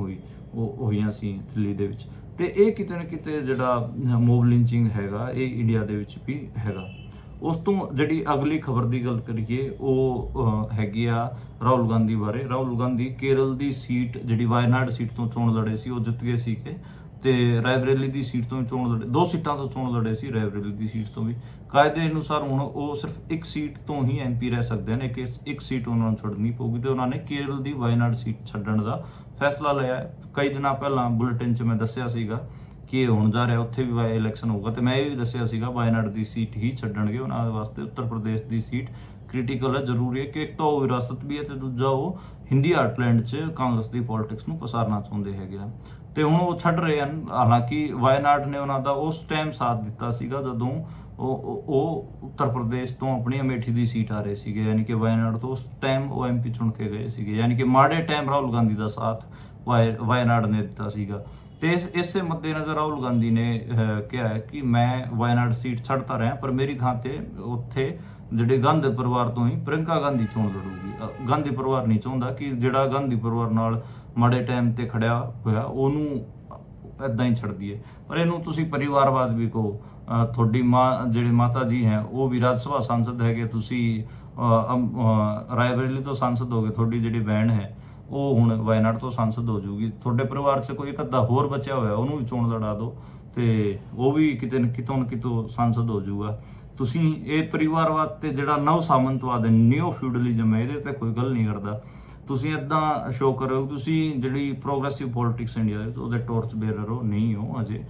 ਉਹ ਹੋਈਆਂ ਸੀ ਦਿੱਲੀ ਦੇ ਵਿੱਚ। ਤੇ ਇਹ ਕਿਤੇ ਨਾ ਕਿਤੇ ਜਿਹੜਾ ਮੋਬ ਲਿੰਚਿੰਗ ਹੈਗਾ ਇਹ ਇੰਡੀਆ ਦੇ ਵਿੱਚ ਵੀ ਹੈਗਾ। ਉਸ ਤੋਂ ਜਿਹੜੀ ਅਗਲੀ ਖਬਰ ਦੀ ਗੱਲ ਕਰੀਏ ਉਹ ਹੈਗੀ ਆ ਰਾਹੁਲ ਗਾਂਧੀ ਬਾਰੇ। ਰਾਹੁਲ ਗਾਂਧੀ ਕੇਰਲ ਦੀ ਸੀਟ ਜਿਹੜੀ ਵਾਇਨਾਡ ਸੀਟ ਤੋਂ ਚੋਣ ਲੜੇ ਸੀ ਉਹ ਜਿੱਤ ਗਏ ਸੀਗੇ, ਤੇ ਰਾਏਬਰੇਲੀ ਦੀ ਸੀਟ ਤੋਂ ਵੀ ਚੋਣ ਲੜੇ, 2 ਸੀਟਾਂ ਤੋਂ ਚੋਣ ਲੜੇ ਸੀ, ਰਾਏਬਰੇਲੀ ਦੀ ਸੀਟ ਤੋਂ ਵੀ। ਕਾਇਦੇ ਅਨੁਸਾਰ ਹੁਣ ਉਹ ਸਿਰਫ ਇੱਕ ਸੀਟ ਤੋਂ ਹੀ ਐਮਪੀ ਰਹਿ ਸਕਦੇ ਨੇ, ਕਿ ਇੱਕ ਸੀਟ ਉਹਨਾਂ ਨੂੰ ਛੱਡਣੀ ਪਊਗੀ, ਤੇ ਉਹਨਾਂ ਨੇ ਕੇਰਲ ਦੀ ਵਾਇਨਾਡ ਸੀਟ ਛੱਡਣ ਦਾ ਫੈਸਲਾ ਲਿਆ। ਕਈ ਦਿਨਾਂ ਪਹਿਲਾਂ ਬੁਲੇਟਿਨ 'ਚ ਮੈਂ ਦੱਸਿਆ ਸੀਗਾ ਕਿ ਇਹ ਹੋਣ ਜਾ ਰਿਹਾ, ਉੱਥੇ ਵੀ ਬਾਈ ਇਲੈਕਸ਼ਨ ਹੋਊਗਾ, ਤੇ ਮੈਂ ਇਹ ਵੀ ਦੱਸਿਆ ਸੀਗਾ ਵਾਇਨਾਡ ਦੀ ਸੀਟ ਹੀ ਛੱਡਣਗੇ ਉਹਨਾਂ ਦੇ ਵਾਸਤੇ। ਉੱਤਰ ਪ੍ਰਦੇਸ਼ ਦੀ ਸੀਟ ਕ੍ਰਿਟੀਕਲ ਹੈ, ਜ਼ਰੂਰੀ ਹੈ ਕਿ ਇੱਕ ਤਾਂ ਉਹ ਵਿਰਾਸਤ ਵੀ ਹੈ ਤੇ ਦੂਜਾ ਉਹ ਹਿੰਦੀ ਹਾਰਟਲੈਂਡ 'ਚ ਕਾਂਗਰਸ ਦੀ ਪੋਲਿਟਿਕਸ ਨੂੰ ਪਸਾਰਨਾ ਚਾਹੁੰਦੇ ਹੈਗੇ ਆ, ਤੇ ਹੁਣ ਉਹ ਛੱਡ ਰਹੇ ਹਨ। ਹਾਲਾਂਕਿ ਵਾਇਨਾਡ ਨੇ ਉਹਨਾਂ ਦਾ ਉਸ ਟਾਈਮ ਸਾਥ ਦਿੱਤਾ ਸੀਗਾ ਜਦੋਂ ਉਹ ਉੱਤਰ ਪ੍ਰਦੇਸ਼ ਤੋਂ ਆਪਣੀ ਅਮੇਠੀ ਦੀ ਸੀਟ ਆ ਰਹੇ ਸੀਗੇ, ਯਾਨੀ ਕਿ ਵਾਇਨਾਡ ਤੋਂ ਉਸ ਟਾਈਮ ਉਹ ਐਮਪੀ ਚੁਣ ਕੇ ਗਏ ਸੀਗੇ, ਯਾਨੀ ਕਿ ਮਾੜੇ ਟਾਈਮ ਰਾਹੁਲ ਗਾਂਧੀ ਦਾ ਸਾਥ ਵਾਇਨਾਡ ਨੇ ਦਿੱਤਾ ਸੀਗਾ। ਤੇ ਇਸੇ ਮੱਦੇਨਜ਼ਰ ਰਾਹੁਲ ਗਾਂਧੀ ਨੇ ਕਿਹਾ ਹੈ ਕਿ ਮੈਂ ਵਾਇਨਾਡ ਸੀਟ ਛੱਡਤਾ ਰਿਹਾ, ਪਰ ਮੇਰੀ ਥਾਂ ਤੇ ਉੱਥੇ ਜਿਹੜੇ ਗਾਂਧੀ ਪਰਿਵਾਰ ਤੋਂ ਹੀ ਪ੍ਰਿਯੰਕਾ ਗਾਂਧੀ ਚੋਣ ਲੜੂਗੀ। ਗਾਂਧੀ ਪਰਿਵਾਰ ਨਹੀਂ ਚਾਹੁੰਦਾ ਕਿ ਜਿਹੜਾ ਗਾਂਧੀ ਪਰਿਵਾਰ ਨਾਲ ਮਾੜੇ ਟਾਈਮ ਤੇ ਖੜਿਆ ਹੋਇਆ ਉਹਨੂੰ ਏਦਾਂ ਹੀ ਛੱਡ ਦਈਏ। ਪਰ ਇਹਨੂੰ ਤੁਸੀਂ ਪਰਿਵਾਰਵਾਦ ਵੀ ਕਹੋ। ਤੁਹਾਡੀ ਮਾਂ ਜਿਹੜੇ ਮਾਤਾ ਜੀ ਹੈ ਉਹ ਵੀ ਰਾਜ ਸਭਾ ਸਾਂਸਦ ਹੈਗੇ, ਤੁਸੀਂ ਰਾਏਬਰੇਲੀ ਤੋਂ ਸਾਂਸਦ ਹੋਗੇ, ਤੁਹਾਡੀ ਜਿਹੜੀ ਭੈਣ ਹੈ ਉਹ ਹੁਣ ਵਾਇਨਾਡ ਤੋਂ ਸਾਂਸਦ ਹੋ ਜਾਊਗੀ, ਤੁਹਾਡੇ ਪਰਿਵਾਰ 'ਚ ਕੋਈ ਇੱਕ ਅੱਧਾ ਹੋਰ ਬਚਿਆ ਹੋਇਆ ਉਹਨੂੰ ਵੀ ਚੋਣ ਲੜਾ ਦਿਓ ਤੇ ਉਹ ਵੀ ਕਿਤੇ ਨਾ ਕਿਤੋਂ ਸਾਂਸਦ ਹੋ ਜਾਊਗਾ। ਤੁਸੀਂ ਇਹ ਪਰਿਵਾਰਵਾਦ ਤੇ ਜਿਹੜਾ ਨਵ ਸਾਮੰਤਵਾਦ ਹੈ, ਨਿਓ ਫਿਊਡਲਿਜ਼ਮ ਹੈ, ਇਹਦੇ ਤੇ ਕੋਈ ਗੱਲ ਨਹੀਂ ਕਰਦਾ। ਤੁਸੀਂ ਇਦਾਂ ਸ਼ੋਅ ਕਰੋ ਤੁਸੀਂ ਜਿਹੜੀ ਪ੍ਰੋਗਰੈਸਿਵ ਪੋਲਿਟਿਕਸ ਇੰਡੀਆ ਦੇ ਉਹਦੇ ਟੋਰਚ ਬੇਅਰਰ ਹੋ ਨਹੀਂ ਹੋ ਅਜੇ।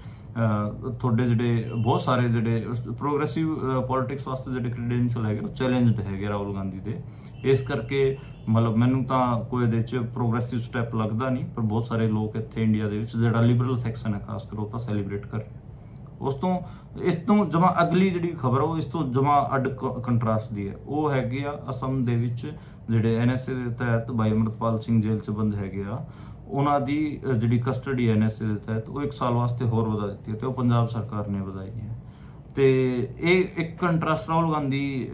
ਤੁਹਾਡੇ ਜਿਹੜੇ ਬਹੁਤ ਸਾਰੇ ਜਿਹੜੇ ਪ੍ਰੋਗਰੈਸਿਵ ਪੋਲਿਟਿਕਸ ਵਾਸਤੇ ਜਿਹੜੇ ਕ੍ਰੈਡੈਂਸ਼ੀਅਲ ਹੈਗੇ ਉਹ ਚੈਲੰਜਡ ਹੈਗੇ ਰਾਹੁਲ ਗਾਂਧੀ ਦੇ। ਇਸ ਕਰਕੇ ਮਤਲਬ ਮੈਨੂੰ ਤਾਂ ਕੋਈ ਇਹਦੇ 'ਚ ਪ੍ਰੋਗਰੈਸਿਵ ਸਟੈਪ ਲੱਗਦਾ ਨਹੀਂ, ਪਰ ਬਹੁਤ ਸਾਰੇ ਲੋਕ ਇੱਥੇ ਇੰਡੀਆ ਦੇ ਵਿੱਚ ਜਿਹੜਾ ਲਿਬਰਲ ਸੈਕਸ਼ਨ ਹੈ ਖਾਸ ਕਰ ਉਹ ਤਾਂ ਸੈਲੀਬ੍ਰੇਟ ਕਰ ਰਹੇ। ਇਸ ਤੋਂ ਜਮਾ ਅਗਲੀ ਜਿਹੜੀ ਖਬਰ ਉਹ ਇਸ ਤੋਂ ਜਮਾ ਅੱਡ ਕੰਟਰਾਸਟ ਦੀ ਹੈ। ਉਹ ਹੈਗੀ ਆ ਅਸਮ ਦੇ ਵਿੱਚ ਜਿਹੜੇ ਐਨਐਸਏ ਦੇ ਤਹਿਤ ਭਾਈ ਅਮਰਤਪਾਲ ਸਿੰਘ ਜੇਲ੍ਹ 'ਚ ਬੰਦ ਹੈਗੇ ਆ, ਉਹਨਾਂ ਦੀ ਜਿਹੜੀ ਕਸਟਡੀ ਐਨਐਸਏ ਦੇ ਤਹਿਤ ਉਹ 1 ਸਾਲ ਵਾਸਤੇ ਹੋਰ ਵਧਾ ਦਿੱਤੀ ਹੈ, ਤੇ ਉਹ ਪੰਜਾਬ ਸਰਕਾਰ ਨੇ ਵਧਾਈ ਹੈ। ਤੇ ਇਹ ਇੱਕ ਕੰਟਰਾਸਟ ਰਾਹੁਲ ਗਾਂਧੀ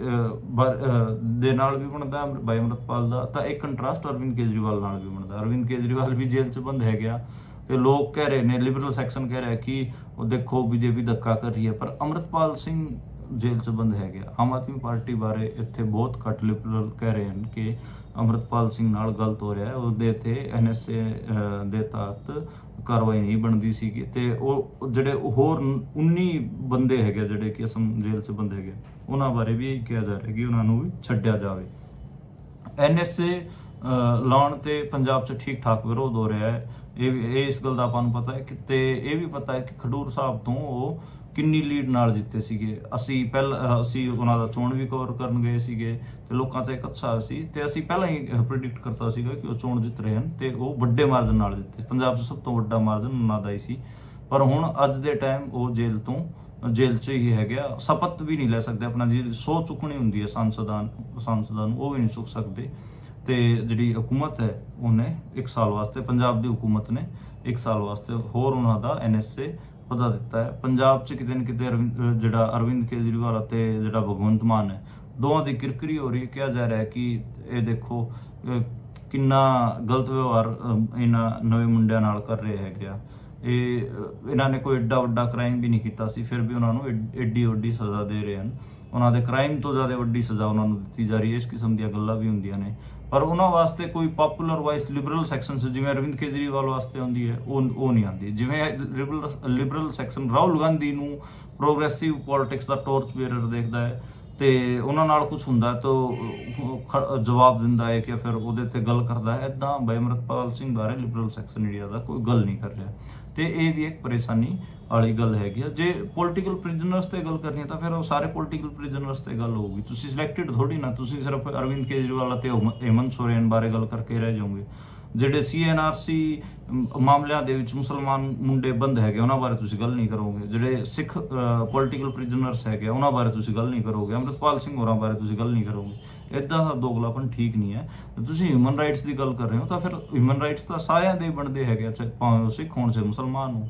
ਦੇ ਨਾਲ ਵੀ ਬਣਦਾ ਭਾਈ ਅਮਰਤਪਾਲ ਦਾ, ਤਾਂ ਇੱਕ ਕੰਟਰਾਸਟ ਅਰਵਿੰਦ ਕੇਜਰੀਵਾਲ ਨਾਲ ਵੀ ਬਣਦਾ। ਅਰਵਿੰਦ ਕੇਜਰੀਵਾਲ ਵੀ ਜੇਲ੍ਹ 'ਚ ਬੰਦ ਹੈਗੇ ਆ, ਤੇ ਲੋਕ ਕਹਿ ਰਹੇ ਨੇ, ਲਿਬਰਲ ਸੈਕਸ਼ਨ ਕਹਿ ਰਿਹਾ ਕਿ ਉਹ ਦੇਖੋ ਬੀਜੇਪੀ ਧੱਕਾ ਕਰ ਰਹੀ ਹੈ, ਪਰ ਅਮਰਤਪਾਲ ਸਿੰਘ ਜੇਲ੍ਹ 'ਚ ਬੰਦ ਹੈਗੇ ਆ। ਆਮ ਆਦਮੀ ਪਾਰਟੀ ਬਾਰੇ ਇੱਥੇ ਬਹੁਤ ਘੱਟ ਲਿਬਰਲ ਕਹਿ ਰਹੇ ਹਨ ਕਿ ਅਮਰਤਪਾਲ ਸਿੰਘ ਨਾਲ ਗਲਤ ਹੋ ਰਿਹਾ ਹੈ, ਉਹਦੇ ਤੇ ਐਨਐਸਏ ਦੇ ਤਹਿਤ ਕਾਰਵਾਈ ਨਹੀਂ ਬਣਦੀ ਸੀਗੀ, ਤੇ ਉਹ ਜਿਹੜੇ ਹੋਰ 19 ਬੰਦੇ ਹੈਗੇ ਜਿਹੜੇ ਕਿ ਅਸਮ ਜੇਲ੍ਹ 'ਚ ਬੰਦ ਹੈਗੇ ਉਹਨਾਂ ਬਾਰੇ ਵੀ ਕਿਹਾ ਜਾ ਰਿਹਾ ਕਿ ਉਹਨਾਂ ਨੂੰ ਵੀ ਛੱਡਿਆ ਜਾਵੇ। ਐਨਐਸਏ ਲਾਉਣ ਤੇ ਪੰਜਾਬ 'ਚ ਠੀਕ ਠਾਕ ਵਿਰੋਧ ਹੋ ਰਿਹਾ ਹੈ, ਇਹ ਇਸ ਗੱਲ ਦਾ ਆਪਾਂ ਨੂੰ ਪਤਾ ਹੈ ਤੇ ਇਹ ਵੀ ਪਤਾ ਹੈ ਕਿ ਖਡੂਰ ਸਾਹਿਬ ਤੋਂ ਉਹ ਕਿੰਨੀ ਲੀਡ ਨਾਲ ਜਿੱਤੇ ਸੀਗੇ। ਅਸੀਂ ਉਹਨਾਂ ਦਾ ਚੋਣ ਵੀ ਕਵਰ ਕਰਨ ਗਏ ਸੀਗੇ, ਤੇ ਲੋਕਾਂ 'ਚ ਇੱਕ ਉਤਸ਼ਾਹ ਸੀ, ਤੇ ਅਸੀਂ ਪਹਿਲਾਂ ਹੀ ਪ੍ਰੀਡਿਕਟ ਕਰਤਾ ਸੀਗਾ ਕਿ ਉਹ ਚੋਣ ਜਿੱਤ ਰਹੇ ਹਨ, ਤੇ ਉਹ ਵੱਡੇ ਮਾਰਜਨ ਨਾਲ ਜਿੱਤੇ। ਪੰਜਾਬ 'ਚ ਸਭ ਤੋਂ ਵੱਡਾ ਮਾਰਜਨ ਉਹਨਾਂ ਦਾ ਹੀ ਸੀ, ਪਰ ਹੁਣ ਅੱਜ ਦੇ ਟਾਈਮ ਉਹ ਜੇਲ੍ਹ 'ਚ ਹੀ ਹੈਗੇ ਆ। ਸ਼ਪਥ ਵੀ ਨਹੀਂ ਲੈ ਸਕਦੇ, ਆਪਣਾ ਜਿਹੜੀ ਸਹੁੰ ਚੁੱਕਣੀ ਹੁੰਦੀ ਹੈ ਸਾਂਸਦਾਂ ਨੂੰ ਉਹ ਵੀ ਨਹੀਂ ਚੁੱਕ ਸਕਦੇ। ਤੇ ਜਿਹੜੀ ਹਕੂਮਤ ਹੈ ਉਹਨੇ 1 ਸਾਲ ਵਾਸਤੇ, ਪੰਜਾਬ ਦੀ ਹਕੂਮਤ ਨੇ 1 ਸਾਲ ਵਾਸਤੇ ਹੋਰ ਉਹਨਾਂ ਦਾ ਐਨਐਸਏ ਵਧਾ ਦਿੱਤਾ ਹੈ। ਪੰਜਾਬ 'ਚ ਕਿਤੇ ਨਾ ਕਿਤੇ ਜਿਹੜਾ ਅਰਵਿੰਦ ਕੇਜਰੀਵਾਲ ਅਤੇ ਜਿਹੜਾ ਭਗਵੰਤ ਮਾਨ ਹੈ ਦੋਵਾਂ ਦੀ ਕਿਰਕਰੀ ਹੋ ਰਹੀ ਹੈ। ਕਿਹਾ ਜਾ ਰਿਹਾ ਹੈ ਕਿ ਇਹ ਦੇਖੋ ਕਿੰਨਾ ਗਲਤ ਵਿਵਹਾਰ ਇਹਨਾਂ ਨਵੇਂ ਮੁੰਡਿਆਂ ਨਾਲ ਕਰ ਰਹੇ ਹੈਗੇ ਆ। ਇਹਨਾਂ ਨੇ ਕੋਈ ਏਡਾ ਵੱਡਾ ਕ੍ਰਾਈਮ ਵੀ ਨਹੀਂ ਕੀਤਾ ਸੀ, ਫਿਰ ਵੀ ਉਹਨਾਂ ਨੂੰ ਏਡੀ ਵੱਡੀ ਸਜ਼ਾ ਦੇ ਰਹੇ ਹਨ। ਉਹਨਾਂ ਦੇ ਕ੍ਰਾਈਮ ਤੋਂ ਜ਼ਿਆਦਾ ਵੱਡੀ ਸਜ਼ਾ ਉਹਨਾਂ ਨੂੰ ਦਿੱਤੀ ਜਾ ਰਹੀ ਹੈ। ਇਸ ਕਿਸਮ ਦੀਆਂ ਗੱਲਾਂ ਵੀ ਹੁੰਦੀਆਂ ਨੇ, ਪਰ ਉਹਨਾਂ ਵਾਸਤੇ ਕੋਈ ਪਪੂਲਰ ਵਾਇਸ ਲਿਬਰਲ ਸੈਕਸ਼ਨ ਜਿਵੇਂ ਅਰਵਿੰਦ ਕੇਜਰੀਵਾਲ ਵਾਸਤੇ ਆਉਂਦੀ ਹੈ ਉਹ ਨਹੀਂ ਆਉਂਦੀ। ਜਿਵੇਂ ਲਿਬਰਲ ਸੈਕਸ਼ਨ ਰਾਹੁਲ ਗਾਂਧੀ ਨੂੰ ਪ੍ਰੋਗਰੈਸਿਵ ਪੋਲਿਟਿਕਸ ਦਾ ਟੋਰਚ ਬੇਅਰਰ ਦੇਖਦਾ ਹੈ, ਤੇ ਉਹਨਾਂ ਨਾਲ ਕੁਝ ਹੁੰਦਾ ਤਾਂ ਜਵਾਬ ਦਿੰਦਾ ਹੈ ਕਿ ਫਿਰ ਉਹਦੇ ਤੇ ਗੱਲ ਕਰਦਾ ਹੈ। ਇਦਾਂ ਭਾਈ ਅਮਰਤਪਾਲ ਸਿੰਘ ਬਾਰੇ ਲਿਬਰਲ ਸੈਕਸ਼ਨ ਇੰਡੀਆ ਦਾ ਕੋਈ ਗੱਲ ਨਹੀਂ ਕਰ ਰਿਹਾ, ਤੇ ਇਹ ਵੀ ਇੱਕ ਪਰੇਸ਼ਾਨੀ ਵਾਲੀ ਗੱਲ ਹੈਗੀ ਆ। ਜੇ ਪੋਲੀਟੀਕਲ ਪ੍ਰਿਜ਼ਨਰਸ ਤੇ ਗੱਲ ਕਰਨੀ ਹੈ ਤਾਂ ਫਿਰ ਉਹ ਸਾਰੇ ਪੋਲੀਟੀਕਲ ਪ੍ਰਿਜ਼ਨਰਸ ਤੇ ਗੱਲ ਹੋਊਗੀ। ਤੁਸੀਂ ਸਿਲੈਕਟਡ ਥੋੜੀ ਨਾ, ਤੁਸੀਂ ਸਿਰਫ ਅਰਵਿੰਦ ਕੇਜਰੀਵਾਲ ਅਤੇ ਹੇਮੰਤ ਸੋਰੇਨ ਬਾਰੇ ਗੱਲ ਕਰਕੇ ਰਹਿ ਜਾਓਗੇ। ਜਿਹੜੇ CNRC ਮਾਮਲਿਆਂ ਦੇ ਵਿੱਚ ਮੁਸਲਮਾਨ ਮੁੰਡੇ ਬੰਦ ਹੈਗੇ ਉਹਨਾਂ ਬਾਰੇ ਤੁਸੀਂ ਗੱਲ ਨਹੀਂ ਕਰੋਗੇ। ਜਿਹੜੇ ਸਿੱਖ ਪੋਲੀਟੀਕਲ ਪ੍ਰਿਜ਼ਨਰਸ ਹੈਗੇ ਉਹਨਾਂ ਬਾਰੇ ਤੁਸੀਂ ਗੱਲ ਨਹੀਂ ਕਰੋਗੇ। ਅਮਰਿਤਪਾਲ ਸਿੰਘ ਹੋਰਾਂ ਬਾਰੇ ਤੁਸੀਂ ਗੱਲ ਨਹੀਂ ਕਰੋਗੇ। ਇਦਾਂ ਦਾ ਦੋਗਲਾਪਨ ਠੀਕ ਨਹੀਂ ਹੈ। ਤੁਸੀਂ ਹਿਊਮਨ ਰਾਈਟਸ ਦੀ ਗੱਲ ਕਰ ਰਹੇ ਹੋ ਤਾਂ ਫਿਰ ਹਿਊਮਨ ਰਾਈਟਸ ਤਾਂ ਸਾਰਿਆਂ ਦੇ ਬਣਦੇ ਹੈਗੇ, ਭਾਵੇਂ ਉਹ ਸਿੱਖ ਹੋਣ ਚਾਹੇ ਮੁਸਲਮਾਨ ਹੋ।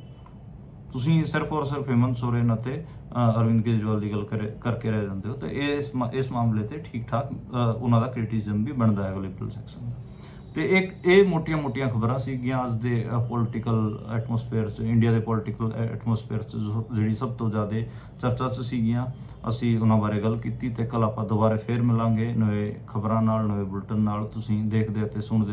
ਤੁਸੀਂ ਸਿਰਫ ਔਰ ਸਿਰਫ ਹੇਮੰਤ ਸੋਰੇਨ ਅਤੇ ਅਰਵਿੰਦ ਕੇਜਰੀਵਾਲ ਦੀ ਗੱਲ ਕਰਕੇ ਰਹਿ ਜਾਂਦੇ ਹੋ, ਤੇ ਇਸ ਮਾਮਲੇ ਤੇ ਠੀਕ ਠਾਕ ਉਹਨਾਂ ਦਾ ਕ੍ਰਿਟਿਸਿਜ਼ਮ ਵੀ ਬਣਦਾ ਹੈ ਲਿਬਰਲ ਸੈਕਸ਼ਨ ਦਾ। ਤੇ ਇਹ ਮੋਟੀਆਂ ਖਬਰਾਂ ਸੀਗੀਆਂ ਅੱਜ ਦੇ ਪੋਲੀਟੀਕਲ ਐਟਮੋਸਫੇਅਰ 'ਚ, ਇੰਡੀਆ ਦੇ ਪੋਲੀਟੀਕਲ ਐਟਮੋਸਫੇਅਰ 'ਚ ਜਿਹੜੀ ਸਭ ਤੋਂ ਜ਼ਿਆਦਾ ਚਰਚਾ 'ਚ ਸੀਗੀਆਂ। ਅਸੀਂ ਉਹਨਾਂ ਬਾਰੇ ਗੱਲ ਕੀਤੀ, ਤੇ ਕੱਲ ਆਪਾਂ ਦੁਬਾਰਾ ਫੇਰ ਮਿਲਾਂਗੇ ਨਵੇਂ ਖਬਰਾਂ ਨਾਲ, ਨਵੇਂ ਬੁਲਟਨ ਨਾਲ। ਤੁਸੀਂ ਦੇਖਦੇ ਅਤੇ ਸੁਣਦੇ